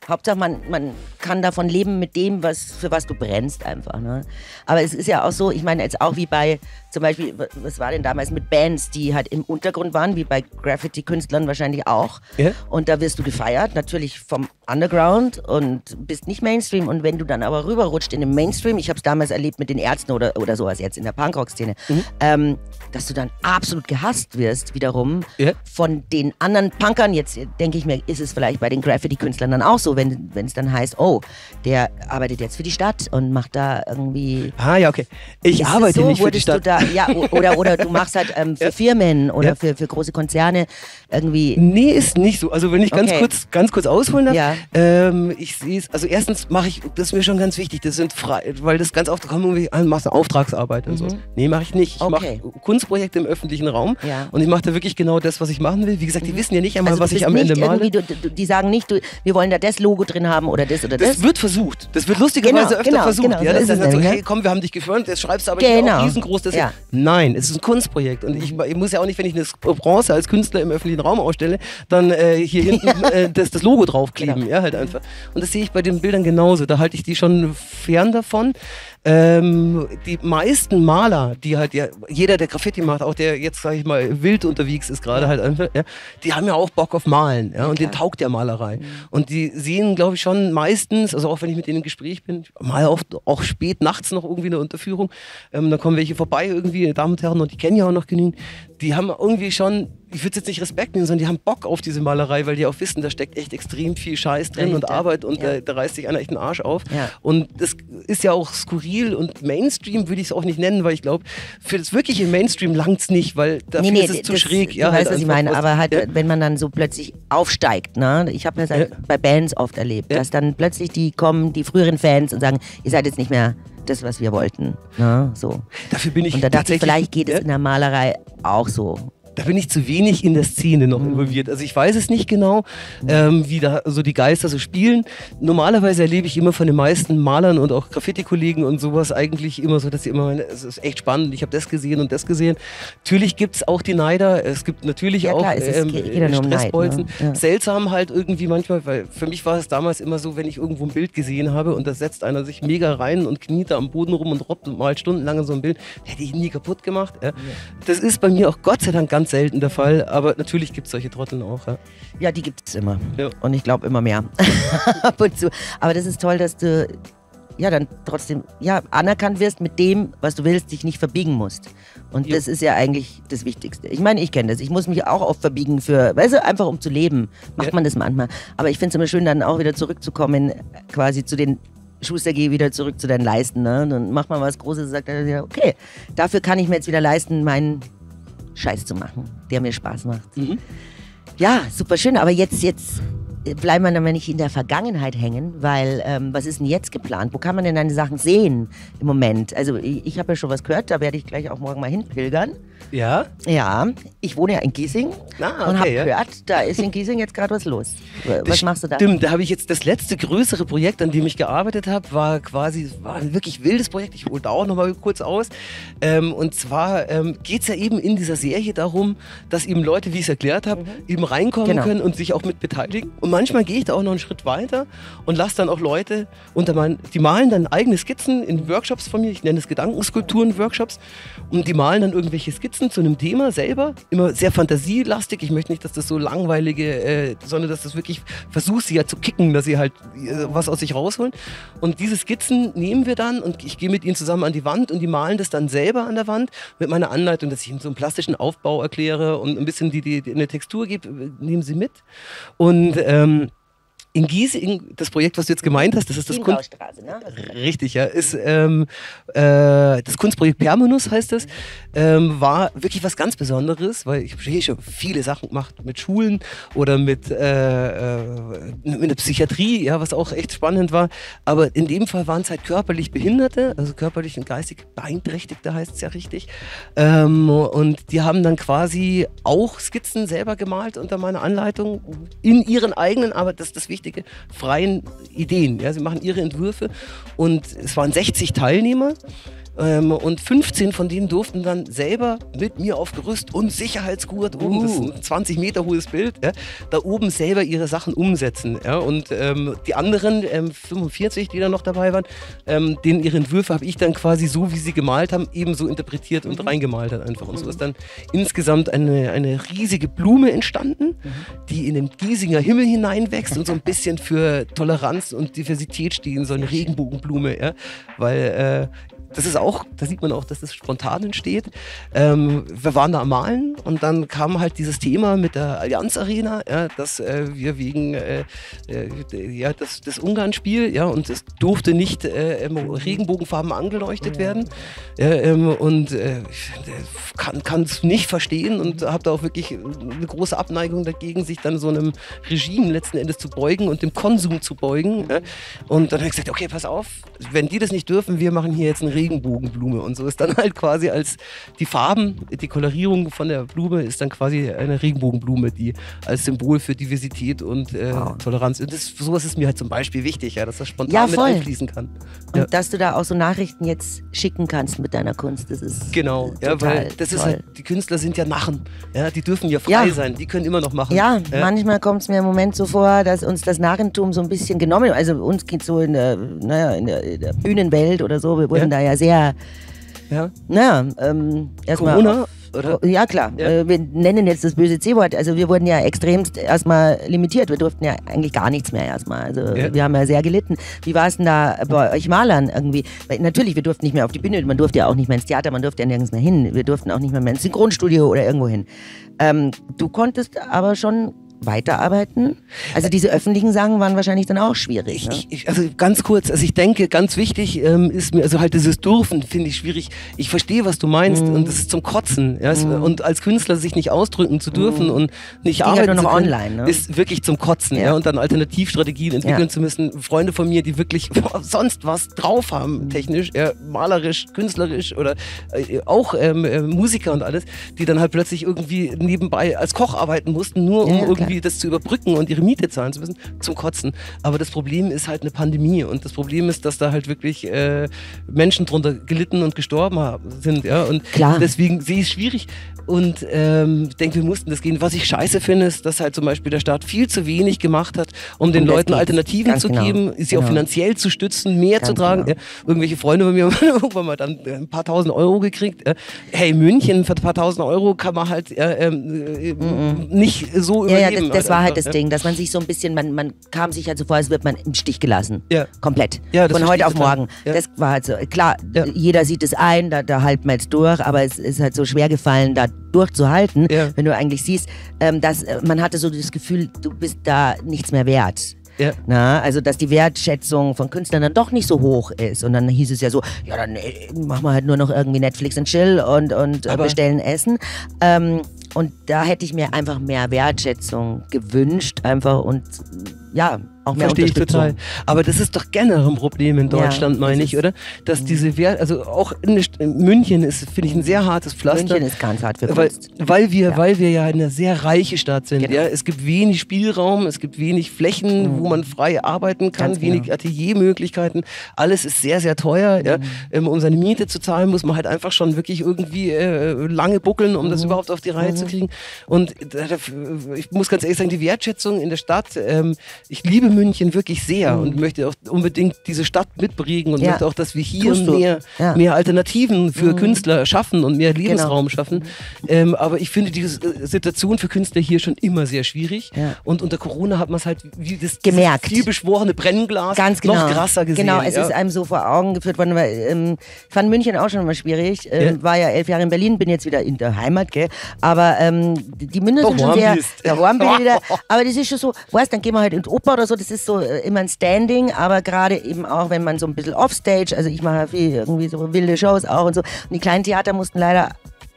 Hauptsache man kann davon leben mit dem, für was du brennst einfach. Ne? Aber es ist ja auch so, ich meine jetzt auch wie bei, zum Beispiel, was war denn damals mit Bands, die halt im Untergrund waren, wie bei Graffiti-Künstlern wahrscheinlich auch. Yeah. Und da wirst du gefeiert, natürlich vom Underground und bist nicht Mainstream. Und wenn du dann aber rüberrutscht in den Mainstream, ich habe es damals erlebt mit den Ärzten oder sowas jetzt in der Punkrock-Szene, dass du dann absolut gehasst wirst wiederum von den anderen Punkern. Jetzt denke ich mir, ist es vielleicht bei den Graffiti-Künstlern dann auch so, wenn es dann heißt, oh, der arbeitet jetzt für die Stadt und macht da irgendwie... Ah ja, okay. Ich arbeite nicht für die Stadt. Oder du machst halt für Firmen oder für große Konzerne irgendwie... Nee, ist nicht so. Also wenn ich ganz kurz ausholen darf. Ja. Ich sehe es, also erstens mache ich, das ist mir schon ganz wichtig, das sind frei, weil das ganz oft kommt, machst eine Auftragsarbeit und so. Nee, mache ich nicht. Ich mache Kunstprojekte im öffentlichen Raum und ich mache da wirklich genau das, was ich machen will. Wie gesagt, die wissen ja nicht einmal, was ich am Ende male. Die sagen nicht, wir wollen da das Logo drin haben oder das oder das. Das wird versucht. Das wird lustigerweise öfter versucht. Genau, ja, das ist dann so, hey, komm, wir haben dich gefördert, jetzt schreibst du aber nicht auch riesengroß das hier. Nein, es ist ein Kunstprojekt und ich muss ja auch nicht, wenn ich eine Bronze als Künstler im öffentlichen Raum ausstelle, dann hier hinten das Logo draufkleben, ja, halt einfach. Und das sehe ich bei den Bildern genauso. Da halte ich die schon fern davon. Die meisten Maler, die halt, jeder, der Graffiti macht, auch der jetzt, sag ich mal, wild unterwegs ist gerade halt einfach, die haben ja auch Bock auf Malen, und denen taugt ja Malerei. Und die sehen, glaube ich, schon meistens, also auch wenn ich mit denen im Gespräch bin, mal oft auch spät nachts noch irgendwie eine Unterführung, dann kommen welche vorbei irgendwie, Damen und Herren, und die kennen ja auch noch genügend, die haben irgendwie schon, ich würde es jetzt nicht Respekt nehmen, sondern die haben Bock auf diese Malerei, weil die auch wissen, da steckt echt extrem viel Scheiß drin und Arbeit und da reißt sich einer echt den Arsch auf. Ja. Und das ist ja auch skurril und Mainstream würde ich es auch nicht nennen, weil ich glaube, für das wirkliche Mainstream langt es nicht, weil dafür ist es zu schräg. Du weißt, was ich meine, aber halt, wenn man dann so plötzlich aufsteigt, ne? Ich habe das halt bei Bands oft erlebt, dass dann plötzlich die kommen, die früheren Fans und sagen, ihr seid jetzt nicht mehr das, was wir wollten. Ne? So. Dafür bin ich und da dachte ich, vielleicht geht es in der Malerei auch so. Da bin ich zu wenig in der Szene noch involviert. Also ich weiß es nicht genau, wie da so die Geister so spielen. Normalerweise erlebe ich immer von den meisten Malern und auch Graffiti-Kollegen und sowas eigentlich immer so, dass sie immer meinen, es ist echt spannend, ich habe das gesehen und das gesehen. Natürlich gibt es auch die Neider, es gibt natürlich auch Stressbolzen. Neid, ne? Ja. Seltsam halt irgendwie manchmal, weil für mich war es damals immer so, wenn ich irgendwo ein Bild gesehen habe und da setzt einer sich mega rein und kniet da am Boden rum und robbt und malt stundenlang in so ein Bild, hätte ich nie kaputt gemacht. Ja. Das ist bei mir auch Gott sei Dank ganz selten der Fall, aber natürlich gibt es solche Trotteln auch. Ja, die gibt es immer. Ja. Und ich glaube immer mehr. Ab und zu. Aber das ist toll, dass du ja dann trotzdem anerkannt wirst mit dem, was du willst, dich nicht verbiegen musst. Und das ist ja eigentlich das Wichtigste. Ich meine, ich kenne das. Ich muss mich auch oft verbiegen weißt du, einfach um zu leben. Macht man das manchmal. Aber ich finde es immer schön, dann auch wieder zurückzukommen, quasi zu den Schuster, geh wieder zurück zu deinen Leisten. Ne? Dann macht man was Großes und sagt, ja, okay, dafür kann ich mir jetzt wieder leisten, meinen Scheiß zu machen, der mir Spaß macht. Mhm. Ja, super schön. Aber jetzt bleiben wir dann nicht in der Vergangenheit hängen, weil was ist denn jetzt geplant? Wo kann man denn deine Sachen sehen im Moment? Also ich habe ja schon was gehört, da werde ich gleich auch morgen mal hinpilgern. Ja? Ja, ich wohne ja in Giesing und habe gehört, da ist in Giesing jetzt gerade was los. Was machst du da? Stimmt, da habe ich jetzt das letzte größere Projekt, an dem ich gearbeitet habe, war ein wirklich wildes Projekt. Ich hole da auch nochmal kurz aus. Und zwar geht es ja eben in dieser Serie darum, dass eben Leute, wie ich es erklärt habe, eben reinkommen können und sich auch mit beteiligen. Und manchmal gehe ich da auch noch einen Schritt weiter und lasse dann auch Leute die malen dann eigene Skizzen in Workshops von mir. Ich nenne es Gedankenskulpturen-Workshops. Und die malen dann irgendwelche Skizzen zu einem Thema selber. Immer sehr fantasielastig. Ich möchte nicht, dass das so langweilige, sondern dass das wirklich versucht, sie ja zu kicken, dass sie halt was aus sich rausholen. Und diese Skizzen nehmen wir dann und ich gehe mit ihnen zusammen an die Wand und die malen das dann selber an der Wand mit meiner Anleitung, dass ich ihnen so einen plastischen Aufbau erkläre und ein bisschen die eine Textur gebe, nehmen sie mit. Und in Giesing, das Projekt, was du jetzt gemeint hast, das ist das Chiemgaustraße, ne? Richtig, ja, ist das Kunstprojekt Permanus heißt das, war wirklich was ganz Besonderes, weil ich habe hier schon viele Sachen gemacht mit Schulen oder mit der Psychiatrie, ja, was auch echt spannend war, aber in dem Fall waren es halt körperlich Behinderte, also körperlich und geistig Beeinträchtigte heißt es ja richtig, und die haben dann quasi auch Skizzen selber gemalt unter meiner Anleitung in ihren eigenen, aber das ist das Wichtige, freien Ideen. Ja, sie machen ihre Entwürfe und es waren 60 Teilnehmer und 15 von denen durften dann selber mit mir auf Gerüst und Sicherheitsgurt oben, das ist ein 20 Meter hohes Bild, ja, da oben selber ihre Sachen umsetzen. Ja, und die anderen 45, die da noch dabei waren, denen ihre Entwürfe habe ich dann quasi so, wie sie gemalt haben, ebenso interpretiert und reingemalt hat einfach. Und so ist dann insgesamt eine riesige Blume entstanden, die in den Giesinger Himmel hineinwächst und so ein bisschen für Toleranz und Diversität stehen soll, eine Regenbogenblume, ja, weil das ist auch, da sieht man auch, dass das spontan entsteht. Wir waren da am Malen und dann kam halt dieses Thema mit der Allianz Arena, ja, dass wir wegen das Ungarn-Spiel, ja, und es durfte nicht Regenbogenfarben angeleuchtet werden. Kann es nicht verstehen und habe da auch wirklich eine große Abneigung dagegen, sich dann so einem Regime letzten Endes zu beugen und dem Konsum zu beugen. Ja. Und dann habe ich gesagt, okay, pass auf, wenn die das nicht dürfen, wir machen hier jetzt eine Regenbogenblume und so ist dann halt quasi als die Farben, die Kolorierung von der Blume ist dann quasi eine Regenbogenblume, die als Symbol für Diversität und Toleranz, und sowas ist mir halt zum Beispiel wichtig, ja, dass das spontan mit einfließen kann. Ja. Und dass du da auch so Nachrichten jetzt schicken kannst mit deiner Kunst, das ist genau, ja, weil das toll. Ist halt, die Künstler sind ja Narren, ja, die dürfen ja frei sein, die können immer noch machen. Ja, manchmal kommt es mir im Moment so vor, dass uns das Narrentum so ein bisschen genommen wird, also uns geht so in der Bühnenwelt oder so, wir wurden da ja sehr, erstmal Corona, oder? Ja, klar. Ja. Wir nennen jetzt das böse C-Wort. Also wir wurden ja extremst erstmal limitiert. Wir durften ja eigentlich gar nichts mehr erstmal. Also wir haben ja sehr gelitten. Wie war es denn da bei euch Malern irgendwie? Weil natürlich, wir durften nicht mehr auf die Bühne, man durfte ja auch nicht mehr ins Theater, man durfte ja nirgends mehr hin. Wir durften auch nicht mehr ins Synchronstudio oder irgendwo hin. Du konntest aber schon weiterarbeiten? Also diese öffentlichen Sachen waren wahrscheinlich dann auch schwierig. Ne? Also ganz kurz, also ich denke, ganz wichtig ist mir, also halt dieses Dürfen finde ich schwierig. Ich verstehe, was du meinst und das ist zum Kotzen. Ja? Und als Künstler sich nicht ausdrücken zu dürfen und nicht arbeiten nur noch zu können, online, ne? ist wirklich zum Kotzen. Ja? Und dann Alternativstrategien entwickeln zu müssen. Freunde von mir, die wirklich sonst was drauf haben, technisch, malerisch, künstlerisch oder auch Musiker und alles, die dann halt plötzlich irgendwie nebenbei als Koch arbeiten mussten, nur um irgendwie das zu überbrücken und ihre Miete zahlen zu müssen, zum Kotzen. Aber das Problem ist halt eine Pandemie und das Problem ist, dass da halt wirklich Menschen drunter gelitten und gestorben sind. Ja? Und deswegen sehe ich es schwierig und ich denke, wir mussten das gehen. Was ich scheiße finde, ist, dass halt zum Beispiel der Staat viel zu wenig gemacht hat, um den Leuten Alternativen zu geben, sie auch finanziell zu stützen, mehr zu tragen. Ja? Irgendwelche Freunde bei mir haben irgendwann mal dann ein paar tausend Euro gekriegt. Hey, München für ein paar tausend Euro kann man halt nicht so überleben. Das war halt das Ding, dass man sich so ein bisschen, man kam sich halt so vor, als wird man im Stich gelassen. Ja. Komplett. Ja, von heute auf morgen. Ja. Das war halt so, klar, jeder sieht es ein, da halten wir jetzt durch, aber es ist halt so schwer gefallen, da durchzuhalten, wenn du eigentlich siehst, dass man hatte so das Gefühl, du bist da nichts mehr wert. Ja. Na, also dass die Wertschätzung von Künstlern dann doch nicht so hoch ist. Und dann hieß es ja so, ja dann machen wir halt nur noch irgendwie Netflix and Chill und bestellen Essen. Und da hätte ich mir einfach mehr Wertschätzung gewünscht einfach und auch mehr Verstehe ich total. Aber das ist doch generell ein Problem in Deutschland, meine ich, oder? Dass diese also auch in München ist, finde ich, ein sehr hartes Pflaster. München ist ganz hart für Kunst. Weil wir ja eine sehr reiche Stadt sind. Genau. Ja? Es gibt wenig Spielraum, es gibt wenig Flächen, wo man frei arbeiten kann, wenig Ateliermöglichkeiten. Alles ist sehr, sehr teuer. Ja? Um seine Miete zu zahlen, muss man halt einfach schon wirklich irgendwie lange buckeln, um das überhaupt auf die Reihe zu kriegen. Und ich muss ganz ehrlich sagen, die Wertschätzung in der Stadt, ich liebe München wirklich sehr und möchte auch unbedingt diese Stadt mitprägen und möchte auch, dass wir hier mehr Alternativen für Künstler schaffen und mehr Lebensraum schaffen. Aber ich finde die Situation für Künstler hier schon immer sehr schwierig. Ja. Und unter Corona hat man es halt wie das gemerkt. Vielbeschworene Brennglas noch krasser gesehen. Genau, es ist einem so vor Augen geführt worden, weil ich fand München auch schon immer schwierig. War ja 11 Jahre in Berlin, bin jetzt wieder in der Heimat, gell? Aber die München sind schon sehr warm bin ich wieder. Aber das ist schon so, weißt, dann gehen wir halt in die Oper oder so, das ist so immer ein Standing, aber gerade eben auch, wenn man so ein bisschen offstage, also ich mache viel irgendwie so wilde Shows auch und so. Und die kleinen Theater mussten leider,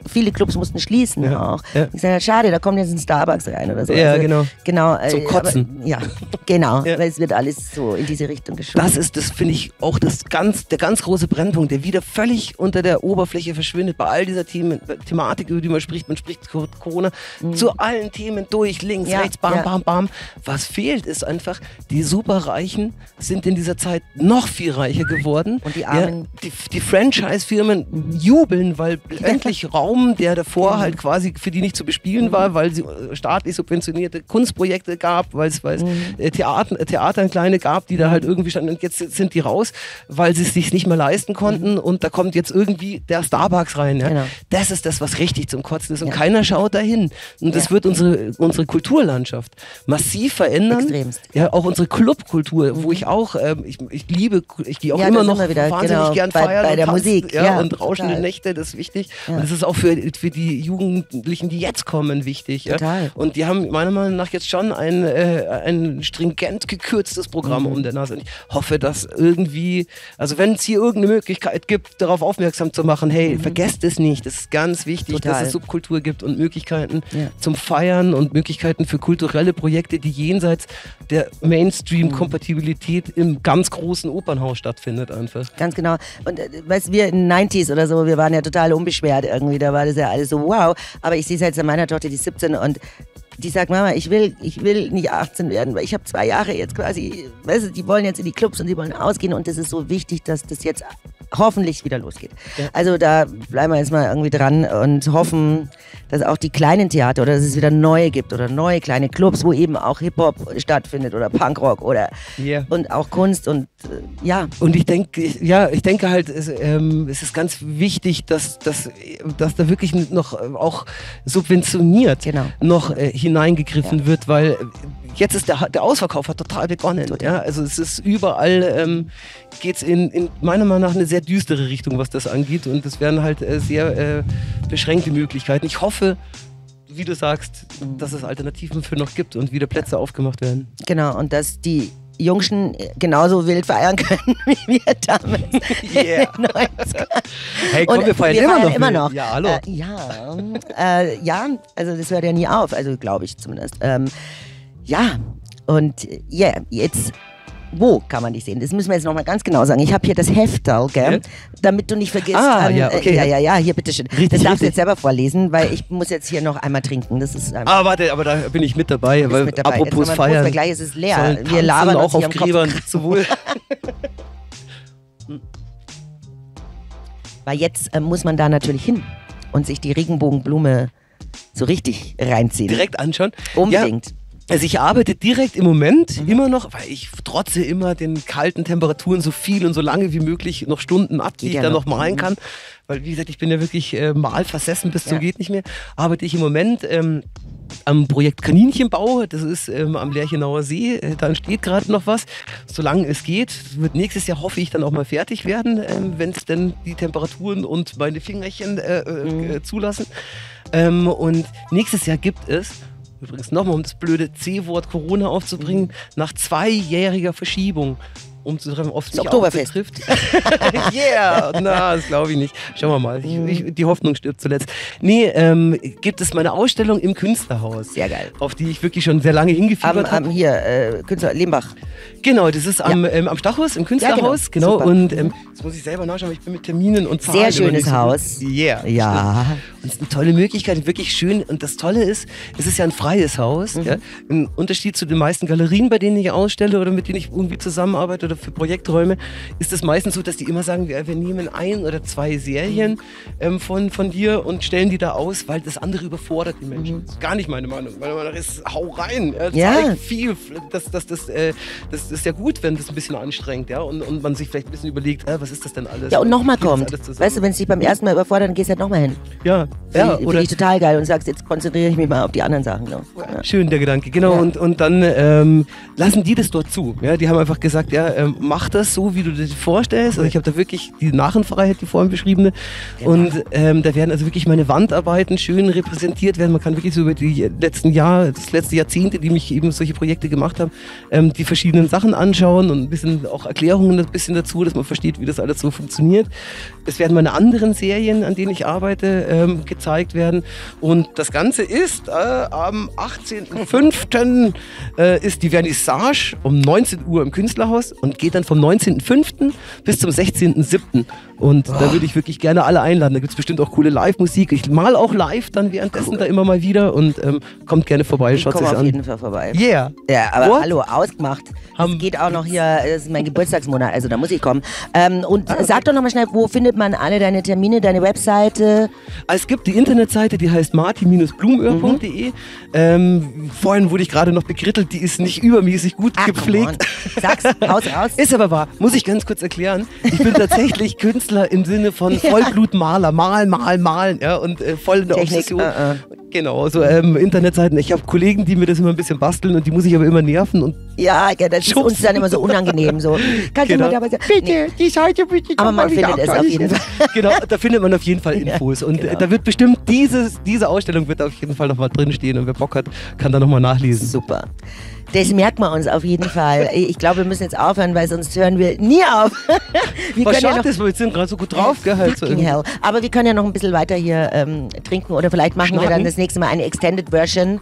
viele Clubs mussten schließen auch. Ja. Ich sage, schade, da kommt jetzt ein Starbucks rein oder so. Ja, also, genau. Zum Kotzen. Aber, genau, weil es wird alles so in diese Richtung geschoben. Das finde ich auch der ganz große Brennpunkt, der wieder völlig unter der Oberfläche verschwindet bei all dieser Thematik, über die man spricht Corona, zu allen Themen durch, links, rechts, bam, bam, bam. Was fehlt, ist einfach, die Superreichen sind in dieser Zeit noch viel reicher geworden. Und die Armen. Die Franchise-Firmen jubeln, weil endlich Raum, der davor halt quasi für die nicht zu bespielen war, weil es staatlich subventionierte Kunstprojekte gab, weil es Theater kleine gab, die da halt irgendwie standen und jetzt sind die raus, weil sie es sich nicht mehr leisten konnten und da kommt jetzt irgendwie der Starbucks rein. Ja? Genau. Das ist das, was richtig zum Kotzen ist und keiner schaut dahin. Und das wird unsere Kulturlandschaft massiv verändern. Extremst. Ja, auch unsere Clubkultur, wo ich auch, ich gehe auch immer noch wahnsinnig gern feiern bei der Musik. Und rauschende Nächte, das ist wichtig. Und das ist auch für die Jugendlichen, die jetzt kommen, wichtig. Total. Ja? Und die haben meiner Meinung nach jetzt schon ein stringent gekürztes Programm um der Nase. Und ich hoffe, dass irgendwie, also wenn es hier irgendeine Möglichkeit gibt, darauf aufmerksam zu machen, hey, vergesst es nicht, das ist ganz wichtig, dass es Subkultur gibt und Möglichkeiten zum Feiern und Möglichkeiten für kulturelle Projekte, die jenseits der Mainstream-Kompatibilität im ganz großen Opernhaus stattfindet einfach. Ganz genau. Und weißt du, wir in den 90s oder so, wir waren ja total unbeschwert irgendwie, da war das ja alles so wow. Aber ich sehe es jetzt an meiner Tochter, die ist 17 und die sagt, Mama, ich will nicht 18 werden, weil ich habe 2 Jahre jetzt quasi, weißt du, die wollen jetzt in die Clubs und die wollen ausgehen und das ist so wichtig, dass das jetzt hoffentlich wieder losgeht. Ja. Also da bleiben wir jetzt mal irgendwie dran und hoffen, dass auch die kleinen Theater oder dass es wieder neue gibt oder neue kleine Clubs, wo eben auch Hip-Hop stattfindet oder Punkrock oder und auch Kunst und Und ich denke halt, es ist ganz wichtig, dass da wirklich noch auch subventioniert hineingegriffen wird, weil jetzt ist der Ausverkauf hat total begonnen. Ja? Also es ist überall, geht es in meiner Meinung nach eine sehr düstere Richtung, was das angeht und es werden halt sehr beschränkte Möglichkeiten. Ich hoffe wie du sagst, dass es Alternativen für noch gibt und wieder Plätze aufgemacht werden. Genau, und dass die Jungschen genauso wild feiern können wie wir damals. Yeah. In den 90ern. Hey, komm, Und wir feiern immer noch. Ja, hallo. Ja, also das hört ja nie auf, also glaube ich zumindest. Ja, und jetzt, wo kann man dich sehen? Das müssen wir jetzt nochmal ganz genau sagen. Ich habe hier das Heftal, gell? Damit du nicht vergisst. Okay. Ja, hier, bitteschön. Richtig, das darfst du richtig. jetzt selber vorlesen, weil ich muss jetzt hier noch einmal trinken. Das ist Warte, aber da bin ich mit dabei, weil mit dabei. apropos jetzt feiern. Prost, weil gleich ist es leer. sollen Wir tanzen labern auch uns auf hier am Gräbern. Kopf. Sowohl. Weil jetzt muss man da natürlich hin und sich die Regenbogenblume so richtig reinziehen. Direkt anschauen. Unbedingt. Ja. Also ich arbeite direkt im Moment immer noch, weil ich trotze immer den kalten Temperaturen so viel und so lange wie möglich noch Stunden ab, die ich dann noch malen kann. Weil wie gesagt, ich bin ja wirklich malversessen bis zum geht nicht mehr. Arbeite ich im Moment am Projekt Kaninchenbau, das ist am Lerchenauer See, da entsteht gerade noch was. Solange es geht, wird nächstes Jahr, hoffe ich, dann auch mal fertig werden, wenn es denn die Temperaturen und meine Fingerchen zulassen. Und nächstes Jahr gibt es, übrigens nochmal, um das blöde C-Wort Corona aufzubringen, nach 2-jähriger Verschiebung, um zu treffen, oft das Oktoberfest trifft. Yeah, das glaube ich nicht. Schauen wir mal. Die Hoffnung stirbt zuletzt. Nee, gibt es meine Ausstellung im Künstlerhaus. Sehr geil. Auf die ich wirklich schon sehr lange hingefiebert habe. Hier, Künstler Lehmbach. Genau, das ist am Stachus, im Künstlerhaus. Genau. Super. Und das muss ich selber nachschauen, weil ich bin mit Terminen und Zahlen. Sehr schönes Haus. Yeah. Ja. Und es ist eine tolle Möglichkeit, wirklich schön. Und das Tolle ist, es ist ja ein freies Haus. Ja? Im Unterschied zu den meisten Galerien, bei denen ich ausstelle oder mit denen ich irgendwie zusammenarbeite oder für Projekträume, ist es meistens so, dass die immer sagen, wir nehmen 1 oder 2 Serien von dir und stellen die da aus, weil das andere überfordert die Menschen. Das ist gar nicht meine Meinung. Meine Meinung ist, hau rein. Zeig viel. Das ist ja gut, wenn das ein bisschen anstrengt, ja, und man sich vielleicht ein bisschen überlegt, was ist das denn alles? Ja, und nochmal kommt. Weißt du, wenn es dich beim ersten Mal überfordert, dann gehst du halt nochmal hin. Ja. Finde ich total geil und sagst, jetzt konzentriere ich mich mal auf die anderen Sachen. Ne? Ja. Schön, der Gedanke, genau. Ja. Und dann lassen die das dort zu. Ja? Die haben einfach gesagt, mach das so, wie du dir das vorstellst. Also ich habe da wirklich die Narrenfreiheit, die vorhin beschriebene. Genau. Und da werden also wirklich meine Wandarbeiten schön repräsentiert werden. Man kann wirklich so über die letzte Jahrzehnte, die mich eben solche Projekte gemacht haben, die verschiedenen Sachen anschauen und ein bisschen auch Erklärungen ein bisschen dazu, dass man versteht, wie das alles so funktioniert. Es werden meine anderen Serien, an denen ich arbeite, gezeigt werden. Und das Ganze ist am 18.05. Ist die Vernissage um 19 Uhr im Künstlerhaus und geht dann vom 19.05. bis zum 16.07. Und da würde ich wirklich gerne alle einladen. Da gibt es bestimmt auch coole Live-Musik. Ich mal auch live dann währenddessen da immer mal wieder und kommt gerne vorbei. Schaut es an. Ich komme auf jeden Fall vorbei. Yeah. Ja, aber hallo, ausgemacht. Es geht auch noch hier, das ist mein Geburtstagsmonat, also da muss ich kommen. Sag doch nochmal schnell, wo findet man alle deine Termine, deine Webseite? Es gibt die Internetseite, die heißt martin-blumöhr.de. Vorhin wurde ich gerade noch bekrittelt, die ist nicht übermäßig gut gepflegt. Sag's, haus raus. Ist aber wahr, muss ich ganz kurz erklären. Ich bin tatsächlich Künstler im Sinne von Vollblutmaler, malen, ja, und voll in der Obsession. Genau, so Internetseiten. Ich habe Kollegen, die mir das immer ein bisschen basteln und die muss ich aber immer nerven. Und ja, das ist uns dann immer so unangenehm. So. Kannst du mal dabei sagen, bitte, die Seite bitte. Aber man findet es auf jeden Fall. Genau, da findet man auf jeden Fall Infos. Und da wird bestimmt diese Ausstellung wird auf jeden Fall nochmal drinstehen. Und wer Bock hat, kann da nochmal nachlesen. Super. Das merkt man uns auf jeden Fall. Ich glaube, wir müssen jetzt aufhören, weil sonst hören wir nie auf. Was schade ist, weil wir sind gerade so gut drauf. Aber wir können ja noch ein bisschen weiter hier trinken oder vielleicht machen wir dann das nächste Mal eine Extended Version.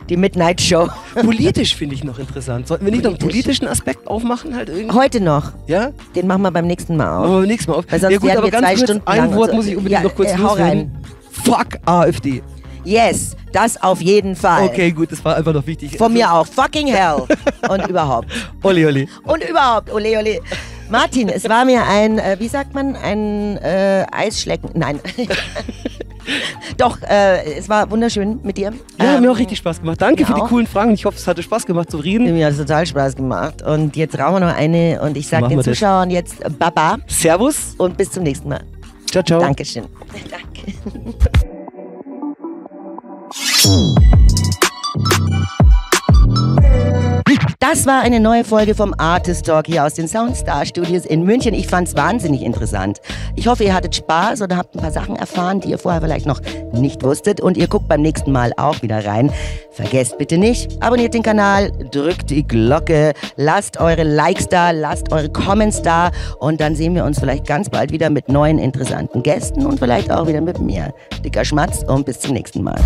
Die Midnight Show. Politisch finde ich noch interessant. Sollten wir nicht noch einen politischen Aspekt aufmachen? Halt irgendwie? Heute noch. Ja? Den machen wir beim nächsten Mal auf. Machen wir beim nächsten Mal auf. Weil sonst gut, aber wir ganz 2 kurz, Stunden ein Wort so. muss ich unbedingt noch kurz loswerden. Fuck AfD. Yes, das auf jeden Fall. Okay, gut, das war einfach noch wichtig. Von mir auch. Fucking hell. Und überhaupt. Oli, oli. Und überhaupt. Ole, ole. Martin, es war mir ein, wie sagt man, ein Eisschlecken. Nein. Doch, es war wunderschön mit dir. Ja, hat mir auch richtig Spaß gemacht. Danke für die coolen Fragen. Ich hoffe, es hatte Spaß gemacht zu reden. Mir hat es total Spaß gemacht. Und jetzt rauchen wir noch eine und ich sage den Zuschauern jetzt Baba. Servus. Und bis zum nächsten Mal. Ciao, ciao. Dankeschön. Danke. Das war eine neue Folge vom Artist Talk hier aus den Soundstar Studios in München. Ich fand es wahnsinnig interessant. Ich hoffe, ihr hattet Spaß oder habt ein paar Sachen erfahren, die ihr vorher vielleicht noch nicht wusstet. Und ihr guckt beim nächsten Mal auch wieder rein. Vergesst bitte nicht, abonniert den Kanal, drückt die Glocke, lasst eure Likes da, lasst eure Comments da. Und dann sehen wir uns vielleicht ganz bald wieder mit neuen interessanten Gästen und vielleicht auch wieder mit mir. Dicker Schmatz und bis zum nächsten Mal.